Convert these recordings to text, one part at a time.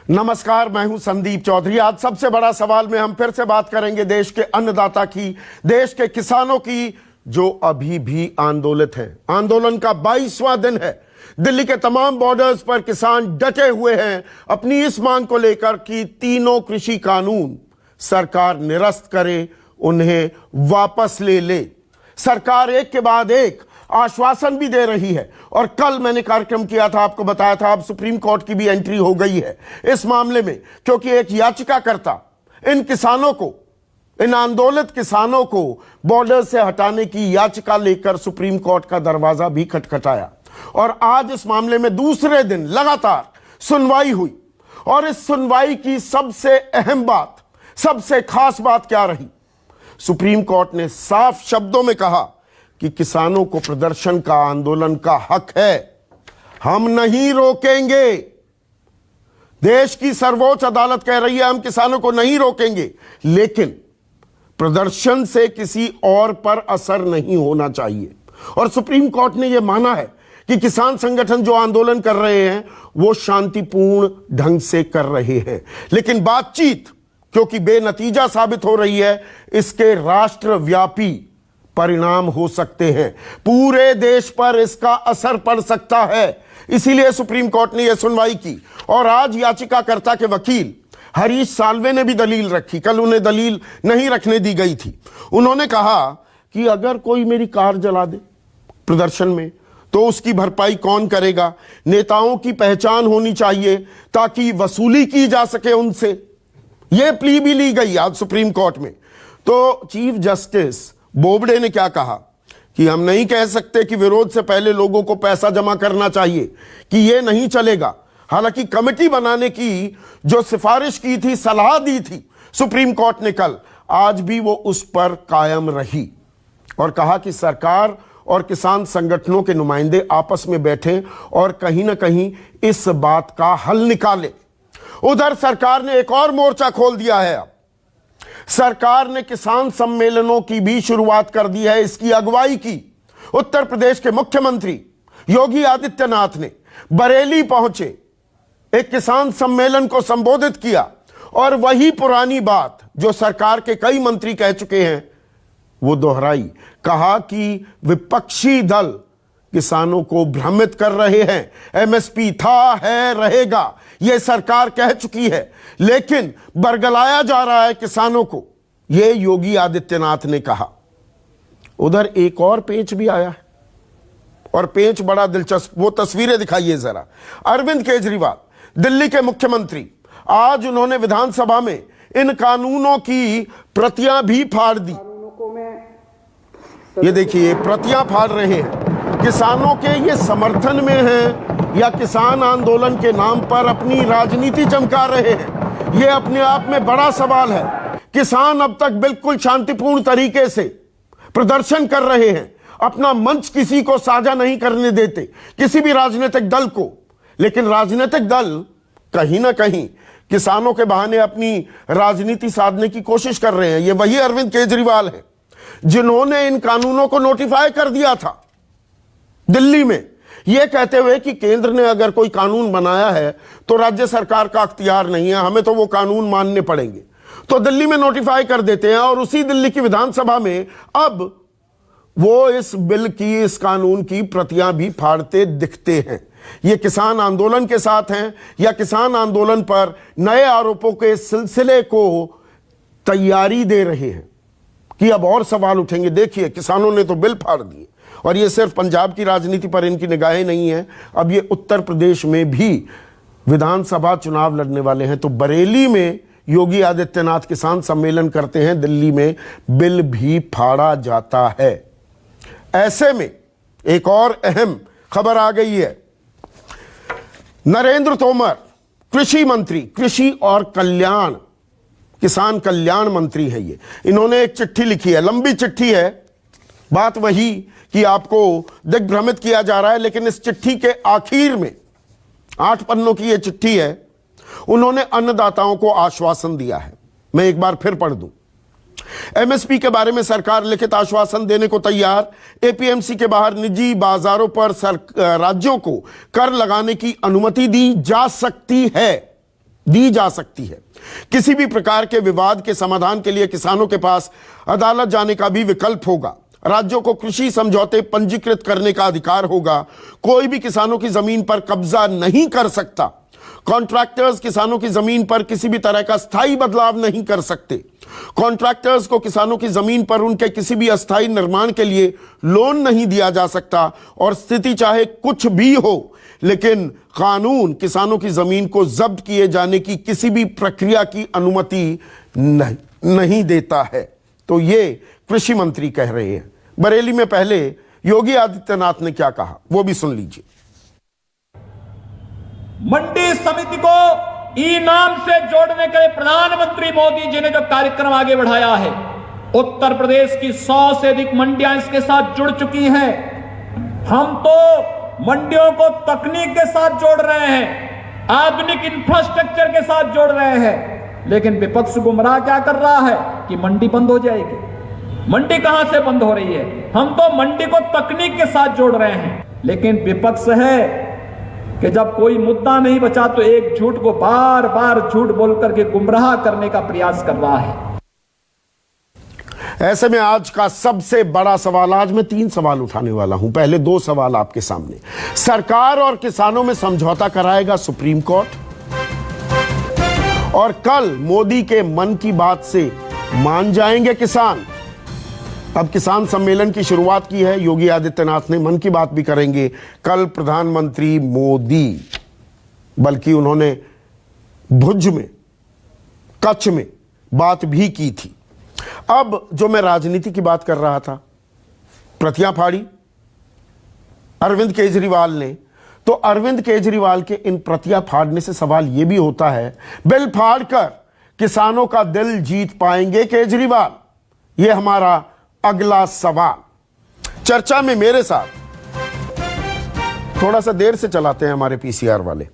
नमस्कार, मैं हूं संदीप चौधरी। आज सबसे बड़ा सवाल में हम फिर से बात करेंगे देश के अन्नदाता की, देश के किसानों की, जो अभी भी आंदोलित हैं। आंदोलन का 22वां दिन है। दिल्ली के तमाम बॉर्डर्स पर किसान डटे हुए हैं अपनी इस मांग को लेकर कि तीनों कृषि कानून सरकार निरस्त करे, उन्हें वापस ले ले। सरकार एक के बाद एक आश्वासन भी दे रही है और कल मैंने कार्यक्रम किया था, आपको बताया था। अब सुप्रीम कोर्ट की भी एंट्री हो गई है इस मामले में, क्योंकि एक याचिकाकर्ता इन किसानों को, इन आंदोलित किसानों को बॉर्डर से हटाने की याचिका लेकर सुप्रीम कोर्ट का दरवाजा भी खटखटाया। और आज इस मामले में दूसरे दिन लगातार सुनवाई हुई और इस सुनवाई की सबसे अहम बात, सबसे खास बात क्या रही? सुप्रीम कोर्ट ने साफ शब्दों में कहा कि किसानों को प्रदर्शन का, आंदोलन का हक है, हम नहीं रोकेंगे। देश की सर्वोच्च अदालत कह रही है हम किसानों को नहीं रोकेंगे, लेकिन प्रदर्शन से किसी और पर असर नहीं होना चाहिए। और सुप्रीम कोर्ट ने यह माना है कि किसान संगठन जो आंदोलन कर रहे हैं वो शांतिपूर्ण ढंग से कर रहे हैं, लेकिन बातचीत क्योंकि बेनतीजा साबित हो रही है, इसके राष्ट्रव्यापी परिणाम हो सकते हैं। पूरे देश पर इसका असर पड़ सकता है। इसीलिए सुप्रीम कोर्ट ने यह सुनवाई की और आज याचिकाकर्ता के वकील हरीश साल्वे ने भी दलील रखी। कल उन्हें दलील नहीं रखने दी गई थी। उन्होंने कहा कि अगर कोई मेरी कार जला दे प्रदर्शन में तो उसकी भरपाई कौन करेगा? नेताओं की पहचान होनी चाहिए ताकि वसूली की जा सके उनसे। यह प्ली भी ली गई आज सुप्रीम कोर्ट में। तो चीफ जस्टिस बोबडे ने क्या कहा कि हम नहीं कह सकते कि विरोध से पहले लोगों को पैसा जमा करना चाहिए, कि यह नहीं चलेगा। हालांकि कमेटी बनाने की जो सिफारिश की थी, सलाह दी थी सुप्रीम कोर्ट ने कल, आज भी वो उस पर कायम रही और कहा कि सरकार और किसान संगठनों के नुमाइंदे आपस में बैठें और कहीं ना कहीं इस बात का हल निकालें। उधर सरकार ने एक और मोर्चा खोल दिया है। अब सरकार ने किसान सम्मेलनों की भी शुरुआत कर दी है। इसकी अगुवाई की उत्तर प्रदेश के मुख्यमंत्री योगी आदित्यनाथ ने बरेली पहुंचे, एक किसान सम्मेलन को संबोधित किया और वही पुरानी बात जो सरकार के कई मंत्री कह चुके हैं वो दोहराई। कहा कि विपक्षी दल किसानों को भ्रमित कर रहे हैं। एमएसपी था, है, रहेगा, यह सरकार कह चुकी है, लेकिन बरगलाया जा रहा है किसानों को, यह योगी आदित्यनाथ ने कहा। उधर एक और पेंच भी आया है और पेंच बड़ा दिलचस्प। वो तस्वीरें दिखाइए जरा। अरविंद केजरीवाल दिल्ली के मुख्यमंत्री, आज उन्होंने विधानसभा में इन कानूनों की प्रतियां भी फाड़ दी। ये देखिए, प्रतियां फाड़ रहे हैं। किसानों के ये समर्थन में हैं या किसान आंदोलन के नाम पर अपनी राजनीति चमका रहे हैं, ये अपने आप में बड़ा सवाल है। किसान अब तक बिल्कुल शांतिपूर्ण तरीके से प्रदर्शन कर रहे हैं, अपना मंच किसी को साझा नहीं करने देते, किसी भी राजनीतिक दल को। लेकिन राजनीतिक दल कहीं ना कहीं किसानों के बहाने अपनी राजनीति साधने की कोशिश कर रहे हैं। ये वही अरविंद केजरीवाल है जिन्होंने इन कानूनों को नोटिफाई कर दिया था दिल्ली में, यह कहते हुए कि केंद्र ने अगर कोई कानून बनाया है तो राज्य सरकार का अख्तियार नहीं है, हमें तो वो कानून मानने पड़ेंगे। तो दिल्ली में नोटिफाई कर देते हैं और उसी दिल्ली की विधानसभा में अब वो इस बिल की, इस कानून की प्रतियां भी फाड़ते दिखते हैं। ये किसान आंदोलन के साथ हैं या किसान आंदोलन पर नए आरोपों के सिलसिले को तैयारी दे रहे हैं कि अब और सवाल उठेंगे। देखिए, किसानों ने तो बिल फाड़ दिए और ये सिर्फ पंजाब की राजनीति पर इनकी निगाहें नहीं है, अब ये उत्तर प्रदेश में भी विधानसभा चुनाव लड़ने वाले हैं। तो बरेली में योगी आदित्यनाथ किसान सम्मेलन करते हैं, दिल्ली में बिल भी फाड़ा जाता है। ऐसे में एक और अहम खबर आ गई है। नरेंद्र तोमर, कृषि मंत्री, कृषि और कल्याण, किसान कल्याण मंत्री है ये, इन्होंने एक चिट्ठी लिखी है, लंबी चिट्ठी है। बात वही कि आपको दिग्भ्रमित किया जा रहा है, लेकिन इस चिट्ठी के आखिर में 8 पन्नों की यह चिट्ठी है। उन्होंने अन्नदाताओं को आश्वासन दिया है। मैं एक बार फिर पढ़ दूं। एमएसपी के बारे में सरकार लिखित आश्वासन देने को तैयार। एपीएमसी के बाहर निजी बाजारों पर राज्यों को कर लगाने की अनुमति दी जा सकती है। दी जा सकती है। किसी भी प्रकार के विवाद के समाधान के लिए किसानों के पास अदालत जाने का भी विकल्प होगा। राज्यों को कृषि समझौते पंजीकृत करने का अधिकार होगा। कोई भी किसानों की जमीन पर कब्जा नहीं कर सकता। कॉन्ट्रैक्टर्स किसानों की जमीन पर किसी भी तरह का स्थायी बदलाव नहीं कर सकते। कॉन्ट्रैक्टर्स को किसानों की जमीन पर उनके किसी भी अस्थायी निर्माण के लिए लोन नहीं दिया जा सकता। और स्थिति चाहे कुछ भी हो, लेकिन कानून किसानों की जमीन को जब्त किए जाने की किसी भी प्रक्रिया की अनुमति नहीं देता है। तो ये कृषि मंत्री कह रहे हैं। बरेली में पहले योगी आदित्यनाथ ने क्या कहा, वो भी सुन लीजिए। मंडी समिति को ई नाम से जोड़ने के लिए प्रधानमंत्री मोदी जी ने जो कार्यक्रम आगे बढ़ाया है, उत्तर प्रदेश की 100 से अधिक मंडियां इसके साथ जुड़ चुकी हैं। हम तो मंडियों को तकनीक के साथ जोड़ रहे हैं, आधुनिक इंफ्रास्ट्रक्चर के साथ जोड़ रहे हैं, लेकिन विपक्ष गुमराह क्या कर रहा है कि मंडी बंद हो जाएगी। मंडी कहां से बंद हो रही है? हम तो मंडी को तकनीक के साथ जोड़ रहे हैं, लेकिन विपक्ष है कि जब कोई मुद्दा नहीं बचा तो एक झूठ को बार बार झूठ बोल करके गुमराह करने का प्रयास कर रहा है। ऐसे में आज का सबसे बड़ा सवाल, आज मैं 3 सवाल उठाने वाला हूं। पहले 2 सवाल आपके सामने। सरकार और किसानों में समझौता कराएगा सुप्रीम कोर्ट, और कल मोदी के मन की बात से मान जाएंगे किसान। अब किसान सम्मेलन की शुरुआत की है योगी आदित्यनाथ ने, मन की बात भी करेंगे। कल प्रधानमंत्री मोदी, बल्कि उन्होंने भुज में, कच्छ में बात भी की थी। अब जो मैं राजनीति की बात कर रहा था, प्रतियां फाड़ी अरविंद केजरीवाल ने, तो अरविंद केजरीवाल के इन प्रतियां फाड़ने से सवाल यह भी होता है, बिल फाड़कर किसानों का दिल जीत पाएंगे केजरीवाल? यह हमारा अगला सवाल। चर्चा में मेरे साथ, थोड़ा सा देर से चलाते हैं हमारे पीसीआर वाले,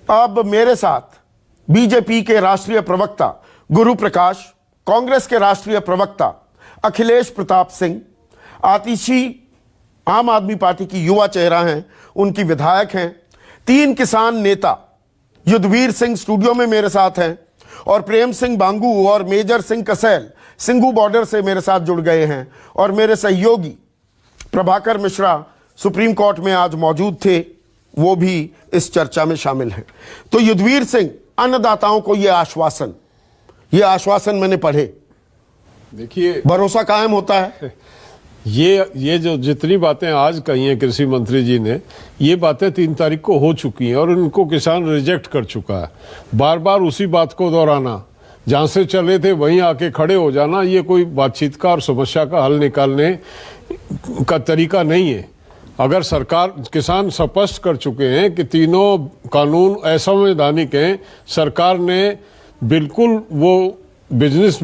अब मेरे साथ बीजेपी के राष्ट्रीय प्रवक्ता गुरु प्रकाश, कांग्रेस के राष्ट्रीय प्रवक्ता अखिलेश प्रताप सिंह, आतिशी आम आदमी पार्टी की युवा चेहरा हैं, उनकी विधायक हैं, 3 किसान नेता युद्धवीर सिंह स्टूडियो में मेरे साथ हैं, और प्रेम सिंह बांगू और मेजर सिंह कसेल सिंगू बॉर्डर से मेरे साथ जुड़ गए हैं, और मेरे सहयोगी प्रभाकर मिश्रा सुप्रीम कोर्ट में आज मौजूद थे, वो भी इस चर्चा में शामिल हैं। तो युद्धवीर सिंह, अन्नदाताओं को ये आश्वासन मैंने पढ़े, देखिए भरोसा कायम होता है। ये जो जितनी बातें आज कही हैं कृषि मंत्री जी ने, ये बातें 3 तारीख को हो चुकी हैं और उनको किसान रिजेक्ट कर चुका है। बार बार उसी बात को दोहराना, जहां से चले थे वहीं आके खड़े हो जाना, ये कोई बातचीत का और समस्या का हल निकालने का तरीका नहीं है। अगर सरकार, किसान स्पष्ट कर चुके हैं कि तीनों कानून असंवैधानिक हैं, सरकार ने बिल्कुल वो बिजनेस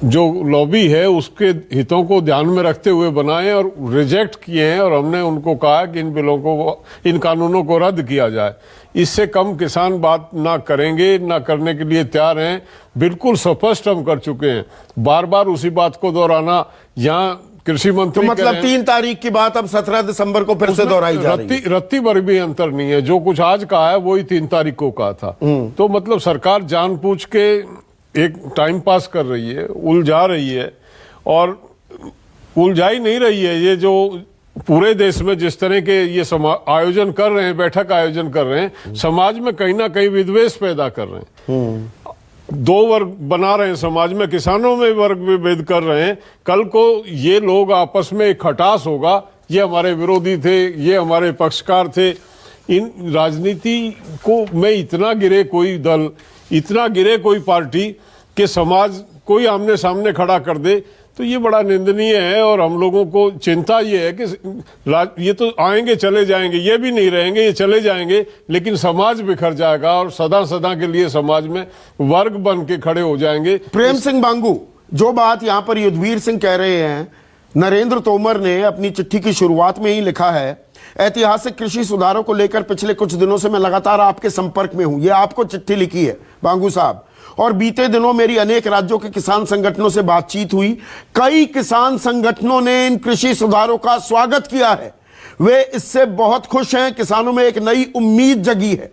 जो लॉबी है उसके हितों को ध्यान में रखते हुए बनाए और रिजेक्ट किए हैं, और हमने उनको कहा कि इन बिलों को, इन कानूनों को रद्द किया जाए। इससे कम किसान बात ना करेंगे, ना करने के लिए तैयार हैं। बिल्कुल स्पष्ट हम कर चुके हैं। बार बार उसी बात को दोहराना, यहाँ कृषि मंत्री तो मतलब 3 तारीख की बात अब 17 दिसंबर को फिर से दोहराई जा रही है। रत्ती भर भी अंतर नहीं है। जो कुछ आज कहा है वही 3 तारीख को कहा था। तो मतलब सरकार जानबूझ के एक टाइम पास कर रही है, उलझा रही है, और उलझा ही नहीं रही है। ये जो पूरे देश में जिस तरह के ये आयोजन कर रहे हैं, बैठक आयोजन कर रहे हैं, समाज में कहीं ना कहीं विद्वेष पैदा कर रहे हैं। 2 वर्ग बना रहे हैं समाज में, किसानों में वर्ग विभेद कर रहे हैं। कल को ये लोग आपस में एक खटास होगा, ये हमारे विरोधी थे, ये हमारे पक्षकार थे। इन राजनीति को में इतना गिरे कोई दल, इतना गिरे कोई पार्टी कि समाज कोई आमने सामने खड़ा कर दे, तो ये बड़ा निंदनीय है। और हम लोगों को चिंता ये है कि ये तो आएंगे चले जाएंगे, ये भी नहीं रहेंगे, ये चले जाएंगे, लेकिन समाज बिखर जाएगा और सदा सदा के लिए समाज में वर्ग बन के खड़े हो जाएंगे। प्रेम सिंह बांगू, जो बात यहां पर युद्धवीर सिंह कह रहे हैं, नरेंद्र तोमर ने अपनी चिट्ठी की शुरुआत में ही लिखा है, ऐतिहासिक कृषि सुधारों को लेकर पिछले कुछ दिनों से मैं लगातार आपके संपर्क में हूं। यह आपको चिट्ठी लिखी है बांगू साहब, और बीते दिनों मेरी अनेक राज्यों के किसान संगठनों से बातचीत हुई। कई किसान संगठनों ने इन कृषि सुधारों का स्वागत किया है, वे इससे बहुत खुश हैं। किसानों में एक नई उम्मीद जगी है।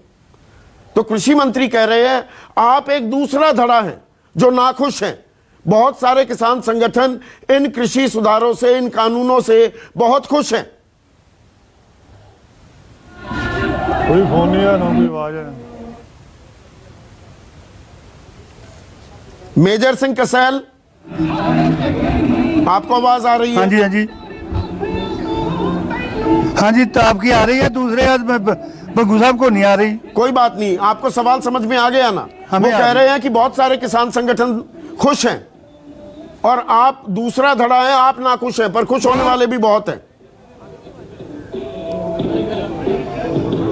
तो कृषि मंत्री कह रहे हैं आप एक दूसरा धड़ा हैं जो नाखुश हैं। बहुत सारे किसान संगठन इन कृषि सुधारों से, इन कानूनों से बहुत खुश हैं। कोई फोन नहीं है, ना कोई आवाज है। मेजर सिंह कसेल, आपको आवाज आ रही है? हाँ जी, हाँ जी, हाँ जी, तो आपकी आ रही है, दूसरे बग्गू साहब को नहीं आ रही। कोई बात नहीं, आपको सवाल समझ में आ गया ना? वो हमें कह रहे हैं कि बहुत सारे किसान संगठन खुश हैं और आप दूसरा धड़ा है, आप ना खुश हैं, पर खुश होने वाले भी बहुत हैं।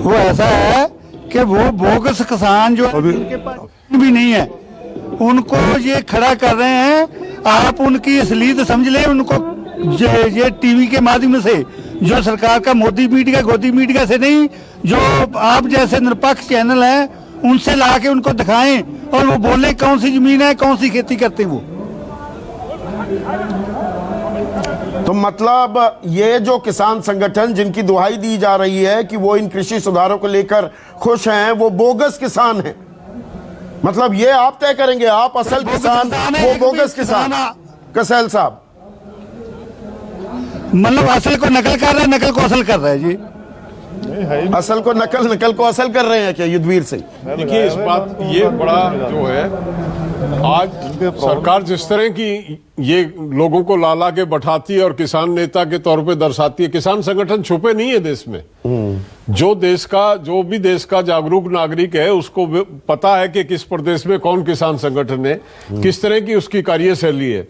वो ऐसा है कि वो बोगस किसान जो उनके पास भी नहीं है, उनको ये खड़ा कर रहे हैं। आप उनकी असलियत समझ लें, उनको ये टीवी के माध्यम से, जो सरकार का मोदी मीडिया, गोदी मीडिया से नहीं, जो आप जैसे निरपेक्ष चैनल हैं, उनसे ला के उनको दिखाएं और वो बोले कौन सी जमीन है, कौन सी खेती करते हैं वो। तो मतलब ये जो किसान संगठन जिनकी दुहाई दी जा रही है कि वो इन कृषि सुधारों को लेकर खुश हैं, वो बोगस किसान हैं। मतलब ये आप तय करेंगे, आप असल किसान, वो बोगस किसान। कसेल साहब, मतलब असल को नकल कर रहे हैं, नकल को असल कर रहे हैं जी। असल को नकल, नकल को असल कर रहे हैं क्या युद्धवीर सिंह? देखिए, इस बात ये बड़ा जो है, आज सरकार जिस तरह की ये लोगों को ला ला के बैठाती है और किसान नेता के तौर पे दर्शाती है, किसान संगठन छुपे नहीं है देश में। जो भी देश का जागरूक नागरिक है उसको पता है कि किस प्रदेश में कौन किसान संगठन है, किस तरह की उसकी कार्यशैली है।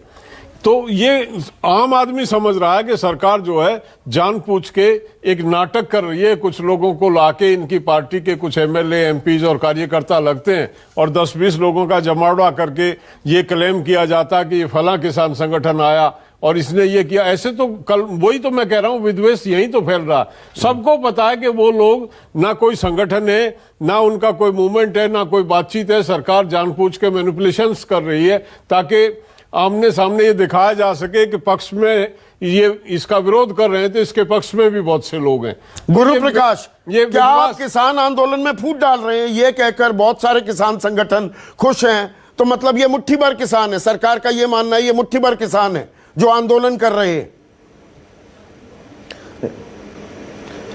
तो ये आम आदमी समझ रहा है कि सरकार जो है जानबूझ के एक नाटक कर रही है। कुछ लोगों को लाके इनकी पार्टी के कुछ एमएलए, एमपीज और कार्यकर्ता लगते हैं और 10-20 लोगों का जमावड़ा करके ये क्लेम किया जाता है कि ये फला किसान संगठन आया और इसने ये किया। ऐसे तो कल वही तो मैं कह रहा हूं, विद्वेष यही तो फैल रहा। सबको पता है कि वो लोग ना कोई संगठन है, ना उनका कोई मूवमेंट है, ना कोई बातचीत है। सरकार जानबूझ के मैनिपुलेशंस कर रही है ताकि आमने सामने ये दिखाया जा सके कि पक्ष में ये इसका विरोध कर रहे हैं तो इसके पक्ष में भी बहुत से लोग हैं। गुरु प्रकाश, ये क्या आप किसान आंदोलन में फूट डाल रहे हैं ये कहकर बहुत सारे किसान संगठन खुश हैं? तो मतलब ये मुट्ठी भर किसान है, सरकार का ये मानना है ये मुट्ठी भर किसान है जो आंदोलन कर रहे हैं।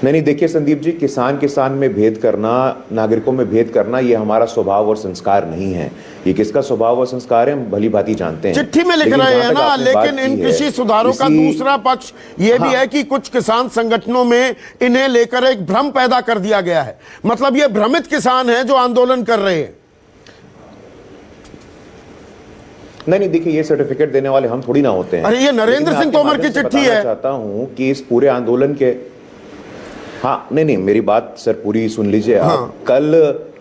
नहीं, देखिए संदीप जी, किसान में भेद करना, नागरिकों में भेद करना, ये हमारा स्वभाव और संस्कार नहीं है। ये किसका स्वभाव और संस्कार है हम भली भांति जानते हैं। चिट्ठी में लिख रहे हैं ना, लेकिन इन कृषि सुधारों का दूसरा पक्ष ये भी है कि कुछ किसान संगठनों में इन्हें लेकर एक भ्रम पैदा कर दिया गया है। मतलब ये भ्रमित किसान हैं जो आंदोलन कर रहे हैं। नहीं, देखिए, ये सर्टिफिकेट देने वाले हम थोड़ी ना होते हैं। अरे ये नरेंद्र सिंह तोमर की चिट्ठी है। चाहता हूं कि इस पूरे आंदोलन के, हाँ, नहीं, मेरी बात सर पूरी सुन लीजिए। हाँ। कल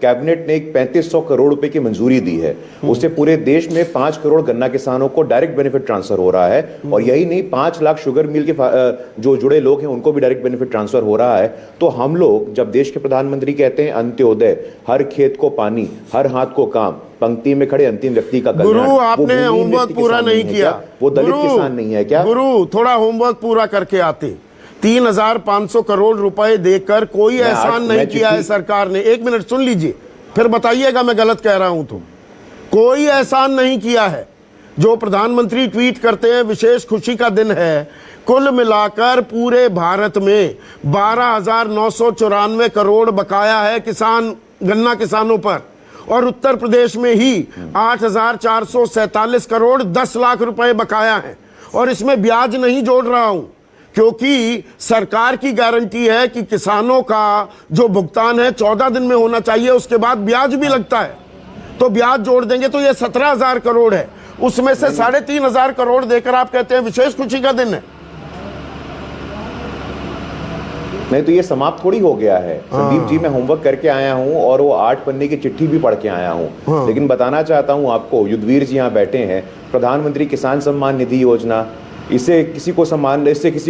कैबिनेट ने एक 3500 करोड़ रुपए की मंजूरी दी है। उससे पूरे देश में 5 करोड़ गन्ना किसानों को डायरेक्ट बेनिफिट ट्रांसफर हो रहा है। और यही नहीं, 5 लाख शुगर मिल के जो जुड़े लोग हैं उनको भी डायरेक्ट बेनिफिट ट्रांसफर हो रहा है। तो हम लोग जब देश के प्रधानमंत्री कहते हैं अंत्योदय, हर खेत को पानी, हर हाथ को काम, पंक्ति में खड़े अंतिम व्यक्ति का कल्याण, गुरु आपने होमवर्क पूरा नहीं किया। वो दलित किसान नहीं है क्या? गुरु थोड़ा होमवर्क पूरा करके आते। 3,500 करोड़ रुपए देकर कोई एहसान नहीं किया है सरकार ने। 1 मिनट सुन लीजिए, फिर बताइएगा मैं गलत कह रहा हूं तो। कोई एहसान नहीं किया है। जो प्रधानमंत्री ट्वीट करते हैं विशेष खुशी का दिन है, कुल मिलाकर पूरे भारत में 12,994 करोड़ बकाया है गन्ना किसानों पर। और उत्तर प्रदेश में ही 8,447 करोड़ 10 लाख रुपए बकाया है। और इसमें ब्याज नहीं जोड़ रहा हूं, क्योंकि सरकार की गारंटी है कि किसानों का जो भुगतान है 14 दिन में होना चाहिए, उसके बाद ब्याज भी लगता है। तो ब्याज जोड़ देंगे तो ये 17,000 करोड़ है। उसमें से 3,500 करोड़ देकर आप कहते हैं विशेष खुशी का दिन है। नहीं, तो ये समाप्त थोड़ी हो गया है संदीप जी। मैं होमवर्क करके आया हूं और वो 8 पन्ने की चिट्ठी भी पढ़ के आया हूं। लेकिन बताना चाहता हूं आपको, युद्धवीर जी यहाँ बैठे हैं, प्रधानमंत्री किसान सम्मान निधि योजना, इससे किसी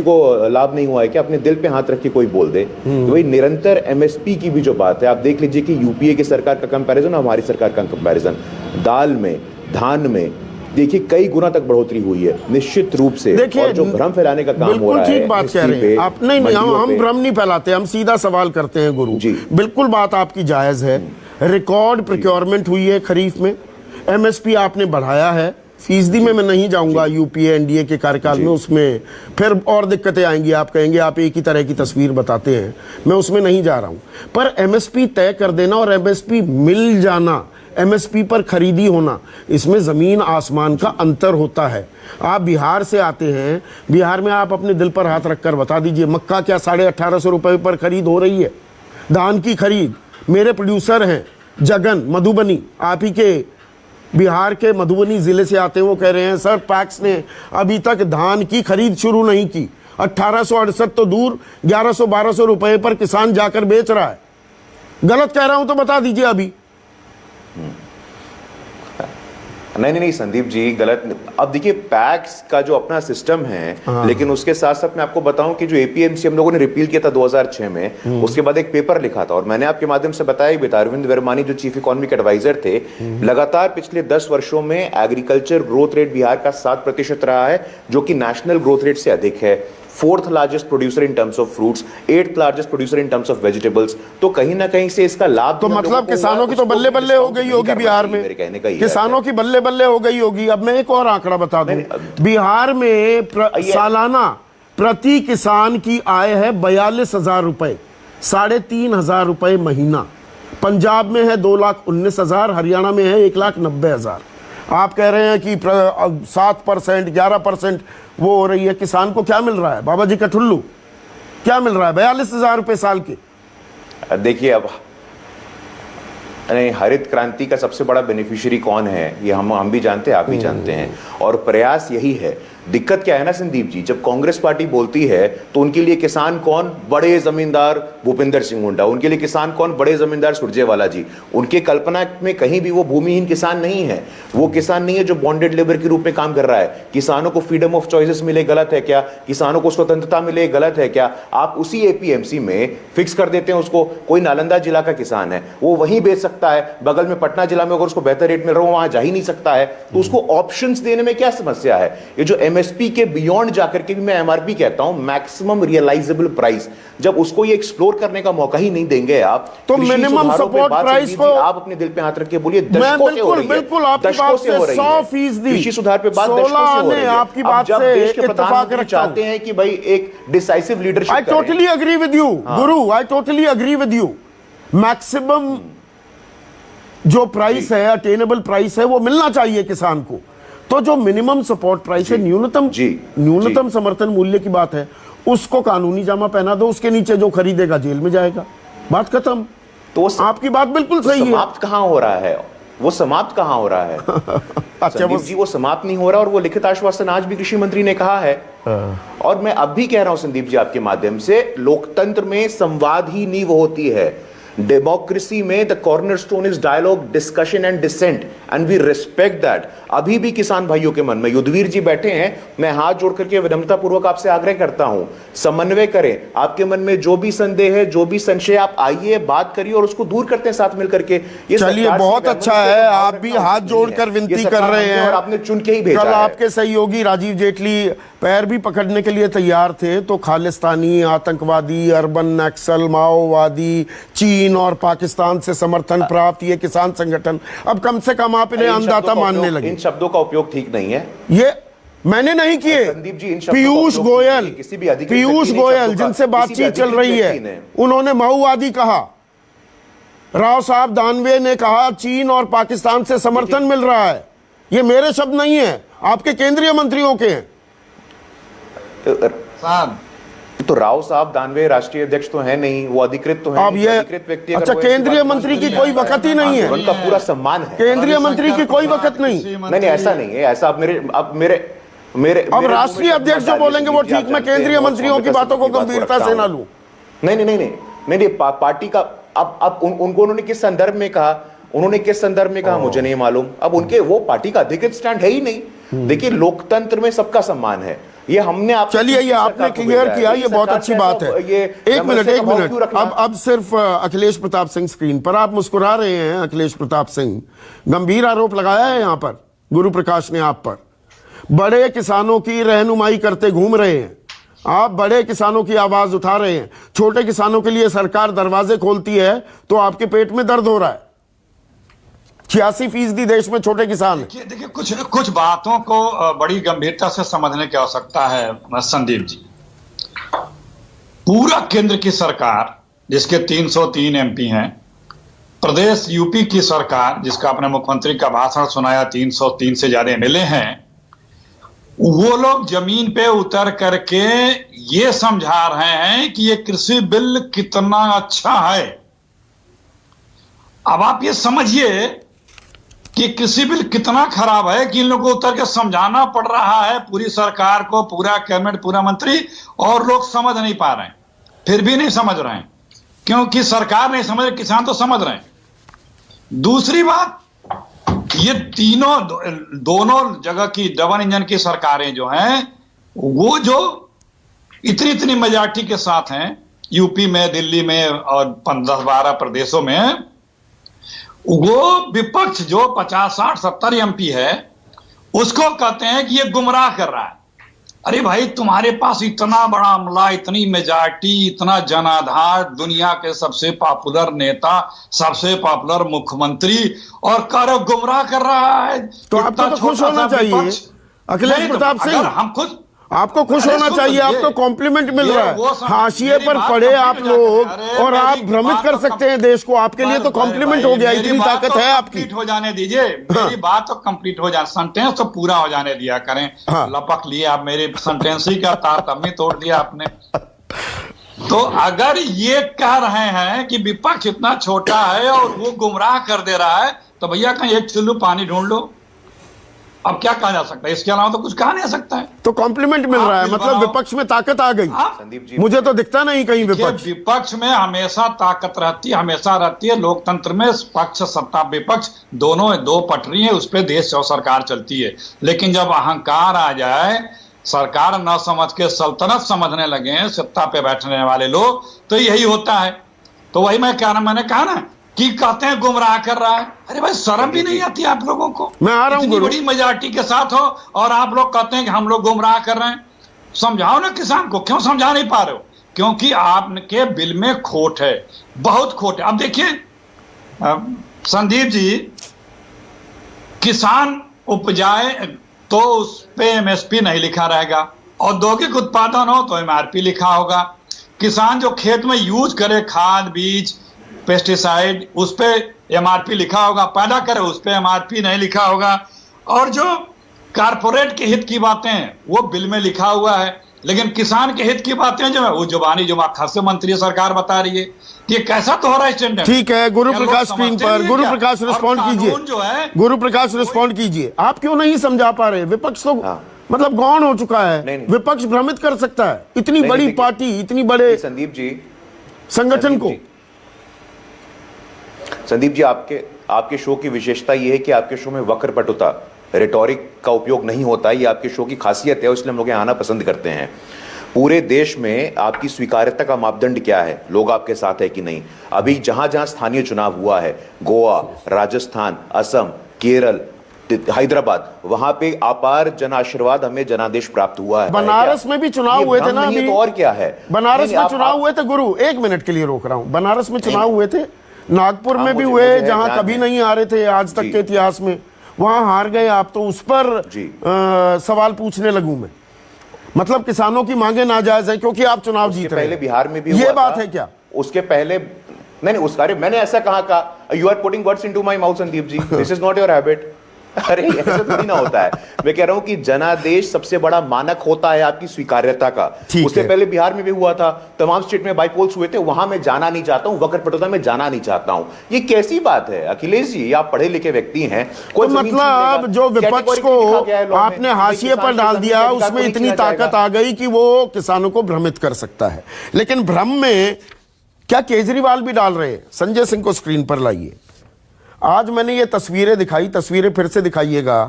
को लाभ नहीं हुआ है क्या? अपने दिल पे हाथ रख के कोई बोल दे। तो वही निरंतर एमएसपी की भी जो बात है, आप देख लीजिए कि यूपीए की सरकार का कंपैरिजन और हमारी सरकार का कंपैरिजन, दाल में, धान में देखिए कई गुना तक बढ़ोतरी हुई है निश्चित रूप से। और जो भ्रम फैलाने का काम हो रहा है, ठीक बात कह रहे हैं आप। नहीं, हम भ्रम नहीं फैलाते, हम सीधा सवाल करते हैं गुरु जी। बिल्कुल बात आपकी जायज है। रिकॉर्ड प्रोक्योरमेंट हुई है खरीफ में, एमएसपी आपने बढ़ाया है, फीसदी में मैं नहीं जाऊंगा यूपीए एनडीए के कार्यकाल में, उसमें फिर और दिक्कतें आएंगी, आप कहेंगे आप एक ही तरह की तस्वीर बताते हैं, मैं उसमें नहीं जा रहा हूं। पर एमएसपी तय कर देना और एमएसपी मिल जाना, एमएसपी पर खरीदी होना, इसमें जमीन आसमान का अंतर होता है। आप बिहार से आते हैं, बिहार में आप अपने दिल पर हाथ रखकर बता दीजिए मक्का क्या 1850 रुपए पर खरीद हो रही है? धान की खरीद, मेरे प्रोड्यूसर हैं जगन मधुबनी, आप ही के बिहार के मधुबनी जिले से आते हैं, वो कह रहे हैं सर पैक्स ने अभी तक धान की खरीद शुरू नहीं की। 1868 तो दूर, 1100-1200 रुपए पर किसान जाकर बेच रहा है। गलत कह रहा हूं तो बता दीजिए अभी। नहीं संदीप जी, गलत। अब देखिए पैक्स का जो अपना सिस्टम है, लेकिन उसके साथ साथ मैं आपको बताऊं कि जो एपीएमसी हम लोगों ने रिपील किया था 2006 में, उसके बाद एक पेपर लिखा था और मैंने आपके माध्यम से बताया भी था, अरविंद वर्मानी जो चीफ इकोनॉमिक एडवाइजर थे, लगातार पिछले 10 वर्षों में एग्रीकल्चर ग्रोथ रेट बिहार का 7% रहा है, जो कि नेशनल ग्रोथ रेट से अधिक है। 4th largest producer in terms of fruits, 8th largest producer in terms of vegetables. तो कहीं ना कहीं से इसका लाभ तो मतलब किसानों की तो बल्ले बल्ले हो गई होगी बिहार में, किसानों की बल्ले बल्ले हो गई होगी। अब मैं एक और आंकड़ा बता दूं, बिहार में सालाना प्रति किसान की आय है 42,000 रुपए, 3,500 रुपए महीना। पंजाब में है 2,19,000, हरियाणा में है 1,90,000। आप कह रहे हैं कि 7%, 11% वो हो रही है, किसान को क्या मिल रहा है? बाबा जी का ठुल्लू क्या मिल रहा है? 42,000 रुपए साल के। देखिए अब नहीं, हरित क्रांति का सबसे बड़ा बेनिफिशियरी कौन है ये हम भी जानते हैं, आप भी जानते हैं, और प्रयास यही है। दिक्कत क्या है ना संदीप जी, जब कांग्रेस पार्टी बोलती है तो उनके लिए किसान कौन? बड़े जमींदार भूपिंदर सिंह हुड्डा। उनके लिए किसान कौन? बड़े जमींदार सुरजेवाला जी। उनके कल्पना में कहीं भी वो भूमिहीन किसान नहीं है, वो किसान नहीं है जो बॉन्डेड लेबर के रूप में काम कर रहा है। किसानों को फ्रीडम ऑफ चॉइसेस मिले, गलत है क्या? किसानों को स्वतंत्रता मिले, गलत है क्या? आप उसी एपीएमसी में फिक्स कर देते हैं उसको। कोई नालंदा जिला का किसान है, वो वहीं बेच सकता है, बगल में पटना जिला में अगर उसको बेहतर रेट मिल रहा है वहां जा ही नहीं सकता है, तो उसको ऑप्शंस देने में क्या समस्या है? ये जो एमएसपी के बियॉन्ड जाकर के भी मैं एमआरपी कहता हूं, मैक्सिमम रियलाइजेबल प्राइस, जब उसको ये एक्सप्लोर करने का मौका ही नहीं देंगे आप, तो मिनिमम सपोर्ट प्राइस को आप अपने दिल पे हाथ रख के बोलिए, दशकों से हो रही है। बिल्कुल आपकी बात से 100% कृषि सुधार पे बात दशकों से हो रही है। आपकी बात से इत्तेफाक रखता हूं। चाहते हैं कि भाई एक decisive leadership I totally agree with you guru, I totally agree with you. Maximum जो प्राइस है, अटेनेबल प्राइस है, वो मिलना चाहिए किसान को। तो जो मिनिमम सपोर्ट प्राइस है, न्यूनतम समर्थन मूल्य की बात है, उसको कानूनी जामा पहना दो, उसके नीचे जो खरीदेगा जेल में जाएगा, बात खत्म। तो आपकी बात बिल्कुल सही है। समाप्त कहां हो रहा है? वो समाप्त कहां हो रहा है? अच्छा जी, वो समाप्त नहीं हो रहा, और वो लिखित आश्वासन आज भी कृषि मंत्री ने कहा है, और मैं अब भी कह रहा हूं संदीप जी आपके माध्यम से, लोकतंत्र में संवाद ही नींव होती है। डेमोक्रेसी में the cornerstone is dialogue, discussion and dissent, and we respect that. अभी भी किसान भाइयों के मन में, युद्धवीर जी बैठे हैं, मैं हाथ जोड़ करके विनम्रता पूर्वक आपसे आग्रह करता हूं, समन्वय करें। आपके मन में जो भी संदेह है, जो भी संशय, आप आइए, बात करिए और उसको दूर करते हैं साथ मिलकर के। ये चलिए, बहुत अच्छा है, आप भी हाथ जोड़कर विनती कर रहे हैं, और आपने चुन के ही भेजा है। कल आपके सहयोगी राजीव जेटली पैर भी पकड़ने के लिए तैयार थे, तो खालिस्तानी, आतंकवादी, अर्बन नक्सल, माओवादी, चीन और पाकिस्तान से समर्थन प्राप्त ये किसान संगठन, अब कम से कम आप इन्हें अन्नदाता मानने लगे। इन शब्दों का उपयोग ठीक नहीं है, ये मैंने नहीं किए। संदीप जी, पीयूष गोयल जिनसे बातचीत चल रही है, उन्होंने माओवादी कहा। राव साहब दानवे ने कहा चीन और पाकिस्तान से समर्थन मिल रहा है। ये मेरे शब्द नहीं है, आपके केंद्रीय मंत्रियों के हैं। तो राव साहब दानवे राष्ट्रीय अध्यक्ष तो है नहीं, वो अधिकृत तो है। अब ये अच्छा, केंद्रीय मंत्री की कोई वक्त ही नहीं है, उनका पूरा सम्मान है। केंद्रीय मंत्री की कोई वक्त नहीं। नहीं, ऐसा नहीं है, ऐसा आप मेरे अब राष्ट्रीय अध्यक्ष जो बोलेंगे वो ठीक, मैं केंद्रीय मंत्रियों की बातों को गंभीरता से ना लूं। नहीं, पार्टी का अब उनको उन्होंने किस संदर्भ में कहा, मुझे नहीं मालूम। अब उनके वो पार्टी का अधिकृत स्टैंड है ही नहीं। देखिए, लोकतंत्र में सबका सम्मान है, ये हमने आप, चलिए, ये आपने क्लियर किया, ये बहुत अच्छी बात है। एक मिनट, अब सिर्फ अखिलेश प्रताप सिंह स्क्रीन पर, आप मुस्कुरा रहे हैं। अखिलेश प्रताप सिंह, गंभीर आरोप लगाया है यहां पर गुरु प्रकाश ने आप पर, बड़े किसानों की रहनुमाई करते घूम रहे हैं आप, बड़े किसानों की आवाज उठा रहे हैं। छोटे किसानों के लिए सरकार दरवाजे खोलती है तो आपके पेट में दर्द हो रहा है। 86% देश में छोटे किसान हैं। देखिए कुछ बातों को बड़ी गंभीरता से समझने की आवश्यकता है संदीप जी। पूरा केंद्र की सरकार जिसके 303 एमपी हैं, प्रदेश यूपी की सरकार जिसका अपने मुख्यमंत्री का भाषण सुनाया 303 से ज्यादा एमएलए हैं, वो लोग जमीन पे उतर करके ये समझा रहे हैं कि ये कृषि बिल कितना अच्छा है। अब आप ये समझिए कि कृषि बिल कितना खराब है कि इन लोगों को उतर के समझाना पड़ रहा है पूरी सरकार को, पूरा कैबिनेट, पूरा मंत्री, और लोग समझ नहीं पा रहे हैं। फिर भी नहीं समझ रहे हैं क्योंकि सरकार नहीं समझ रही, किसान तो समझ रहे हैं। दूसरी बात, ये दोनों जगह की डबल इंजन की सरकारें जो हैं, वो जो इतनी मेजॉरिटी के साथ हैं, यूपी में, दिल्ली में और 10-12 प्रदेशों में, वो विपक्ष जो 50, 60, 70 एमपी है, उसको कहते हैं कि ये गुमराह कर रहा है। अरे भाई, तुम्हारे पास इतना बड़ा अमला, इतनी मेजॉरिटी, इतना जनाधार, दुनिया के सबसे पॉपुलर नेता, सबसे पॉपुलर मुख्यमंत्री, और करो गुमराह कर रहा है। तो आपको तो खुश होना चाहिए अखिलेश प्रताप सिंह, हम खुद, आपको खुश होना चाहिए, आपको कॉम्प्लीमेंट मिल रहा है। हाशिए पर पड़े आप लोग और आप भ्रमित कर सकते हैं देश को, आपके लिए तो कॉम्प्लीमेंट हो गया, इतनी ताकत है आपकी। हो जाने दीजिए, मेरी बात तो कंप्लीट हो जाए, सेंटेंस तो पूरा हो जाने दिया करें। लपक लिए आप मेरे सेंटेंस ही का तारतम्य तोड़ दिया आपने। तो अगर ये कह रहे हैं कि विपक्ष इतना छोटा है और वो गुमराह कर दे रहा है, तो भैया कहीं एक चुल्लू पानी ढूंढ लो। अब क्या कहा जा सकता है, इसके अलावा तो कुछ कहा नहीं सकता है। तो कॉम्प्लीमेंट मिल रहा है, मतलब विपक्ष में ताकत आ गई। संदीप जी, मुझे तो दिखता नहीं कहीं विपक्ष में हमेशा ताकत रहती है, हमेशा रहती है। लोकतंत्र में पक्ष, सत्ता, विपक्ष दोनों दो पटरी है, उस पर देश और सरकार चलती है। लेकिन जब अहंकार आ जाए, सरकार न समझ के सल्तनत समझने लगे सत्ता पे बैठने वाले लोग, तो यही होता है। तो वही मैंने कहा ना कि कहते हैं गुमराह कर रहा है। अरे भाई, शर्म भी नहीं आती आप लोगों को? मैं आ रहा हूं, इतनी बड़ी मेजॉरिटी के साथ हो और आप लोग कहते हैं कि हम लोग गुमराह कर रहे हैं। समझाओ ना किसान को, क्यों समझा नहीं पा रहे हो? क्योंकि आपके बिल में खोट है, बहुत खोट है। अब देखिए संदीप जी, किसान उपजाए तो उस पे एमएसपी नहीं लिखा रहेगा, औद्योगिक उत्पादन हो तो एमआरपी लिखा होगा। किसान जो खेत में यूज करे खाद, बीज, पेस्टिसाइड, उस पे एमआरपी लिखा होगा। पैदा करे उस पे एमआरपी नहीं लिखा होगा। और जो कारपोरेट के हित की बातें हैं वो बिल में लिखा हुआ है, लेकिन किसान के हित की बातें जो है वो जुबानी जुमा खास मंत्री सरकार बता रही है। ये कैसा दोहरा स्टैंडर्ड? ठीक है, गुरु प्रकाश स्क्रीन पर, गुरु प्रकाश रिस्पॉन्ड कीजिए, जो है गुरु प्रकाश रिस्पॉन्ड कीजिए। आप क्यों नहीं समझा पा रहे? विपक्ष तो मतलब गौण हो चुका है। विपक्ष भ्रमित कर सकता है इतनी बड़ी पार्टी, इतनी बड़े संदीप जी संगठन को। संदीप जी, आपके शो की विशेषता यह है कि आपके शो में वक्रपटुता, रिटोरिक का उपयोग नहीं होता है। ये आपके शो की खासियत है, इसलिए हम लोग आना पसंद करते हैं। पूरे देश में आपकी स्वीकार्यता का मापदंड क्या है? लोग आपके साथ है कि नहीं? अभी जहां जहां स्थानीय चुनाव हुआ है, गोवा, राजस्थान, असम, केरल, हैदराबाद, वहां पे अपार जन आशीर्वाद, हमें जनादेश प्राप्त हुआ है। बनारस में भी चुनाव हुए थे ना अभी? तो और क्या है? बनारस में चुनाव हुए थे गुरु, एक मिनट के लिए रोक रहा हूं। बनारस में चुनाव हुए थे, नागपुर में भी हुए, जहां कभी नहीं आ रहे थे आज तक के इतिहास में, वहां हार गए आप। तो उस पर सवाल पूछने लगूं मैं, मतलब किसानों की मांगे नाजायज है क्योंकि आप चुनाव जीत रहे हैं। पहले बिहार में भी ये बात है क्या? उसके पहले नहीं, मैंने ऐसा कहा? You are putting words into my mouth Sandeep ji, this is not your habit. अरे ऐसा थोड़ी ना होता है। मैं कह रहा हूं कि जनादेश सबसे बड़ा मानक होता है आपकी स्वीकार्यता का। उससे पहले बिहार में भी हुआ था, तमाम स्टेट में बाईपोल्स हुए थे, वहां मैं जाना नहीं चाहता हूं, वक्रपटुता में जाना नहीं चाहता हूं। ये कैसी बात है अखिलेश जी? आप पढ़े लिखे व्यक्ति हैं, कोई मतलब जो विपक्ष को आपने हाशिए पर डाल दिया, उसमें इतनी ताकत आ गई कि वो किसानों को भ्रमित कर सकता है। लेकिन भ्रम में क्या केजरीवाल भी डाल रहे हैं? संजय सिंह को स्क्रीन पर लाइए। आज मैंने ये तस्वीरें दिखाई, तस्वीरें फिर से दिखाइएगा।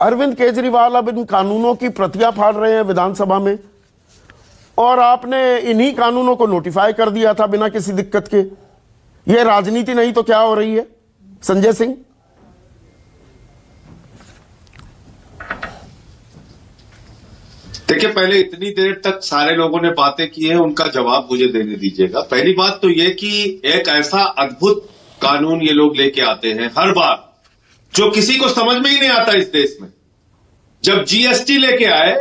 अरविंद केजरीवाल अब इन कानूनों की प्रतियां फाड़ रहे हैं विधानसभा में, और आपने इन्हीं कानूनों को नोटिफाई कर दिया था बिना किसी दिक्कत के। ये राजनीति नहीं तो क्या हो रही है संजय सिंह? देखिए, पहले इतनी देर तक सारे लोगों ने बातें की है, उनका जवाब मुझे देने दीजिएगा। पहली बात तो ये कि एक ऐसा अद्भुत कानून ये लोग लेके आते हैं हर बार, जो किसी को समझ में ही नहीं आता इस देश में। जब जीएसटी लेके आए,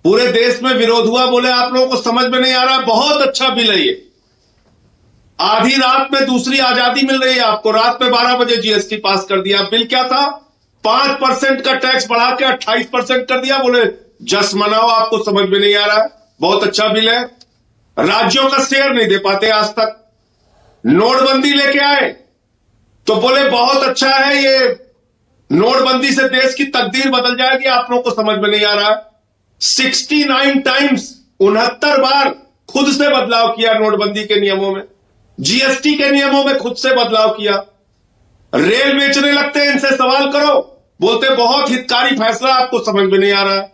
पूरे देश में विरोध हुआ, बोले आप लोगों को समझ में नहीं आ रहा, बहुत अच्छा बिल है ये। आधी रात में दूसरी आजादी मिल रही है आपको। रात में 12 बजे जीएसटी पास कर दिया। बिल क्या था? 5% का टैक्स बढ़ा के 28% कर दिया। बोले जश्न मनाओ, आपको समझ में नहीं आ रहा है, बहुत अच्छा बिल है। राज्यों का शेयर नहीं दे पाते आज तक। नोटबंदी लेके आए तो बोले बहुत अच्छा है ये, नोटबंदी से देश की तकदीर बदल जाएगी, आप लोगों को समझ में नहीं आ रहा है। 69 टाइम्स, 69 बार खुद से बदलाव किया नोटबंदी के नियमों में, जीएसटी के नियमों में खुद से बदलाव किया। रेल बेचने लगते हैं, इनसे सवाल करो, बोलते बहुत हितकारी फैसला, आपको समझ में नहीं आ रहा है।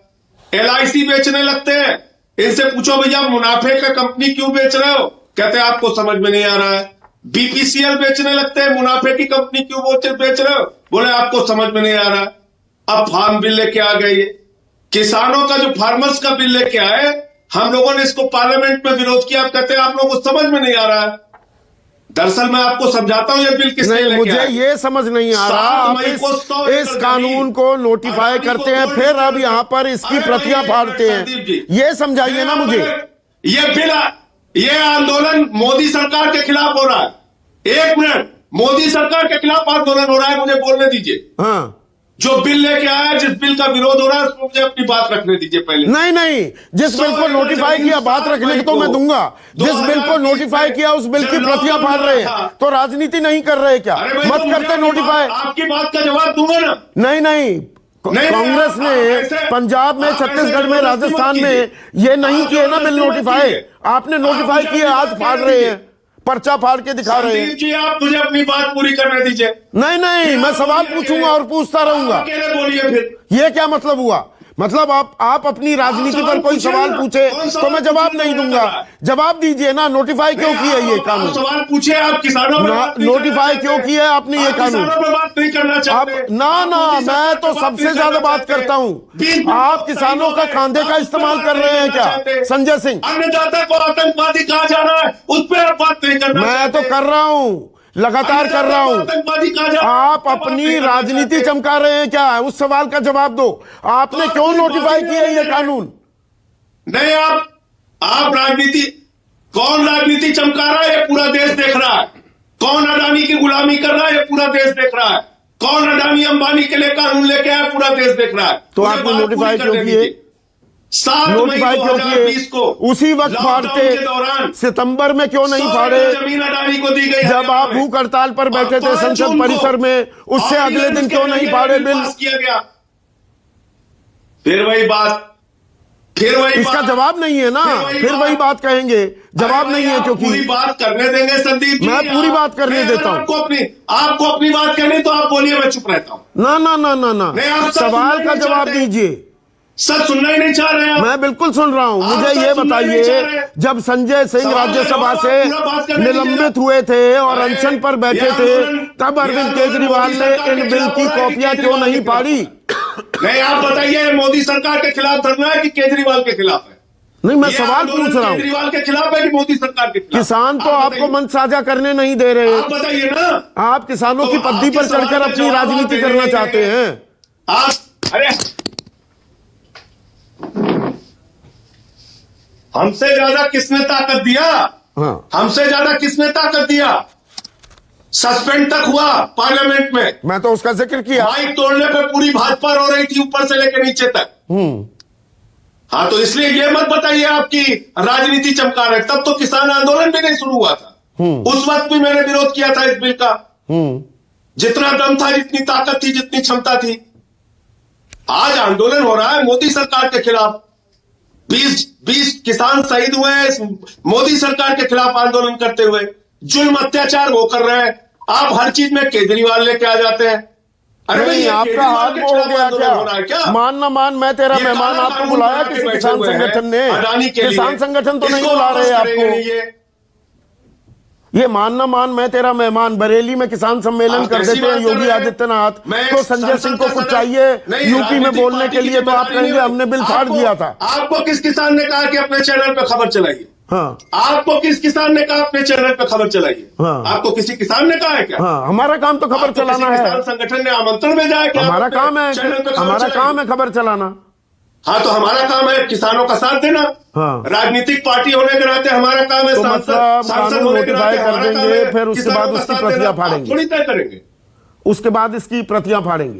एलआईसी बेचने लगते हैं, इनसे पूछो भैया मुनाफे का कंपनी क्यों बेच रहे हो, कहते हैं आपको समझ में नहीं आ रहा है। बीपीसीएल बेचने लगते हैं, मुनाफे की कंपनी क्यों बेच रहे हो, बोले आपको समझ में नहीं आ रहा है। अब फार्म बिल लेके आ गए, ये किसानों का जो फार्मर्स का बिल लेके आए, हम लोगों ने इसको पार्लियामेंट में विरोध किया। अब कहते हैं आप लोगों को समझ में नहीं आ रहा है। दरअसल मैं आपको समझाता हूं ये बिल किस लिए लेके मुझे आए। ये समझ नहीं आ रहा, आप इस कानून को नोटिफाई करते हैं, फिर अब यहाँ पर इसकी प्रतियां फाड़ते हैं, ये समझाइए ना मुझे। ये बिल, ये आंदोलन मोदी सरकार के खिलाफ हो रहा है। एक मिनट, मोदी सरकार के खिलाफ आंदोलन हो रहा है, मुझे बोलने दीजिए। हाँ, जो बिल लेके आया, जिस बिल का विरोध हो रहा है, उसको मुझे अपनी बात रखने दीजिए पहले। नहीं, जिस बिल को नोटिफाई किया बात रखने की तो मैं दूंगा। जिस बिल को नोटिफाई किया उस बिल की प्रतियां फाड़ रहे हैं, तो राजनीति नहीं कर रहे क्या? मत करते नोटिफाई। आपकी बात का जवाब दूंगा ना। नहीं, कांग्रेस ने पंजाब में, छत्तीसगढ़ में, राजस्थान में ये नहीं किए ना बिल नोटिफाई। आपने नोटिफाई किए, आज फाड़ रहे हैं, पर्चा फाड़ के दिखा रहे हैं। जी आप मुझे अपनी बात पूरी करने दीजिए। नहीं, मैं सवाल पूछूंगा और पूछता रहूंगा। बोलिए फिर। ये क्या मतलब हुआ? मतलब आप अपनी राजनीति पर कोई सवाल पूछे तो मैं जवाब नहीं दूंगा। जवाब दीजिए ना, नोटिफाई क्यों किया ये कानून? सवाल पूछे आप किसानों में, नोटिफाई क्यों किया है आपने ये कानून? बात नहीं करना चाहते ना, मैं तो सबसे ज्यादा बात करता हूं। आप किसानों का खांधे का इस्तेमाल कर रहे हैं क्या संजय सिंह? अन्नदाता को आतंकवादी कहा जा रहा है, उस पर आप बात नहीं करना। मैं तो कर रहा हूं, लगातार कर रहा हूं। आप अपनी राजनीति चमका रहे हैं क्या? उस सवाल का जवाब दो। आपने क्यों नोटिफाई किया ये कानून? नहीं, आप राजनीति, कौन राजनीति चमका रहा है ये पूरा देश देख रहा है। कौन अडानी की गुलामी कर रहा है ये पूरा देश देख रहा है। कौन अडानी अंबानी के लिए कानून लेके आया पूरा देश देख रहा है। तो आपने नोटिफाई क्यों किए? नोटिफाई क्यों किए? उसी वक्त फाड़ते, सितंबर में क्यों नहीं फाड़े जमीन अडानी को दी गई? जब आप भूख हड़ताल पर बैठे थे संसद परिसर में, उससे अगले दिन क्यों नहीं फाड़े बिल? किया गया। फिर वही बात, इसका जवाब नहीं है ना, फिर वही बात कहेंगे, जवाब नहीं है। क्योंकि पूरी बात करने देंगे संदीप जी, मैं पूरी बात करने देता हूं। आपको अपनी बात करनी तो आप बोलिए, मैं चुप रहता हूं। ना, सवाल का जवाब दीजिए। सब सुनना ही नहीं चाह रहे हैं। मैं बिल्कुल सुन रहा हूं। मुझे ये बताइए, जब संजय सिंह राज्यसभा से निलंबित हुए थे और अनशन पर बैठे थे, तब अरविंद केजरीवाल ने इन बिल की कॉपियां क्यों नहीं फाड़ी? नहीं, आप बताइए, मोदी सरकार के खिलाफ धरना है कि केजरीवाल के खिलाफ है? नहीं, मैं सवाल पूछ रहा हूँ। केजरीवाल के खिलाफ है कि मोदी सरकार के खिलाफ? किसान तो आपको मंच साझा करने नहीं दे रहे। आप बताइए ना। आप किसानों की पद्दी पर चढ़कर अपनी राजनीति करना चाहते हैं। अरे हमसे ज्यादा किसने ताकत दिया? हाँ, हमसे ज्यादा किसने ताकत दिया? सस्पेंड तक हुआ पार्लियामेंट में। मैं तो उसका जिक्र किया। माइक तोड़ने पे पूरी भाजपा रो रही थी, ऊपर से लेकर नीचे तक। हाँ, तो इसलिए ये मत बताइए आपकी राजनीति चमका रहे। तब तो किसान आंदोलन भी नहीं शुरू हुआ था, उस वक्त भी मैंने विरोध किया था इस बिल का। जितना दम था, जितनी ताकत थी, जितनी क्षमता थी। आज आंदोलन हो रहा है मोदी सरकार के खिलाफ। 20 किसान शहीद हुए हैं मोदी सरकार के खिलाफ आंदोलन करते हुए। जुल्म अत्याचार वो कर रहे हैं, आप हर चीज में केजरीवाल लेके आ जाते हैं। अरे नहीं, आपका हाल वो हो गया क्या? मान ना मान, मैं तेरा मेहमान। आपको बुलाया किसी किसान संगठन ने? किसान संगठन तो नहीं बुला रहे आपको। ये मान ना मान, मैं तेरा मेहमान। बरेली में किसान सम्मेलन कर देते हैं योगी आदित्यनाथ, तो संजय सिंह को कुछ चाहिए यूपी में बोलने के लिए, तो आप कहेंगे हमने बिल फाड़ दिया था। आपको किस किसान ने कहा कि अपने चैनल पे खबर चलाइए? हाँ आपको किस किसान ने कहा अपने चैनल पे खबर चलाइए? हाँ। आपको किसी किसान ने कहा है क्या? हाँ, हमारा काम तो खबर आपको चलाना किसी है। किसान संगठन ने आमंत्रण भेजा है कि हमारा आप काम है, चैनल पे खबर हमारा चलाइए? काम है खबर चलाना। हाँ, तो हमारा काम है किसानों का साथ देना। हाँ। राजनीतिक पार्टी होने के नाते हमारा काम है, तो मतलब सांसद कानून होने के नाते नोटिफाई कर हमारा काम देंगे, है फिर उसके किसानों बाद का उसकी साथ प्रतियां देना। आप फाड़ेंगे। थोड़ी तय करेंगे, उसके बाद इसकी प्रतियां फाड़ेंगे।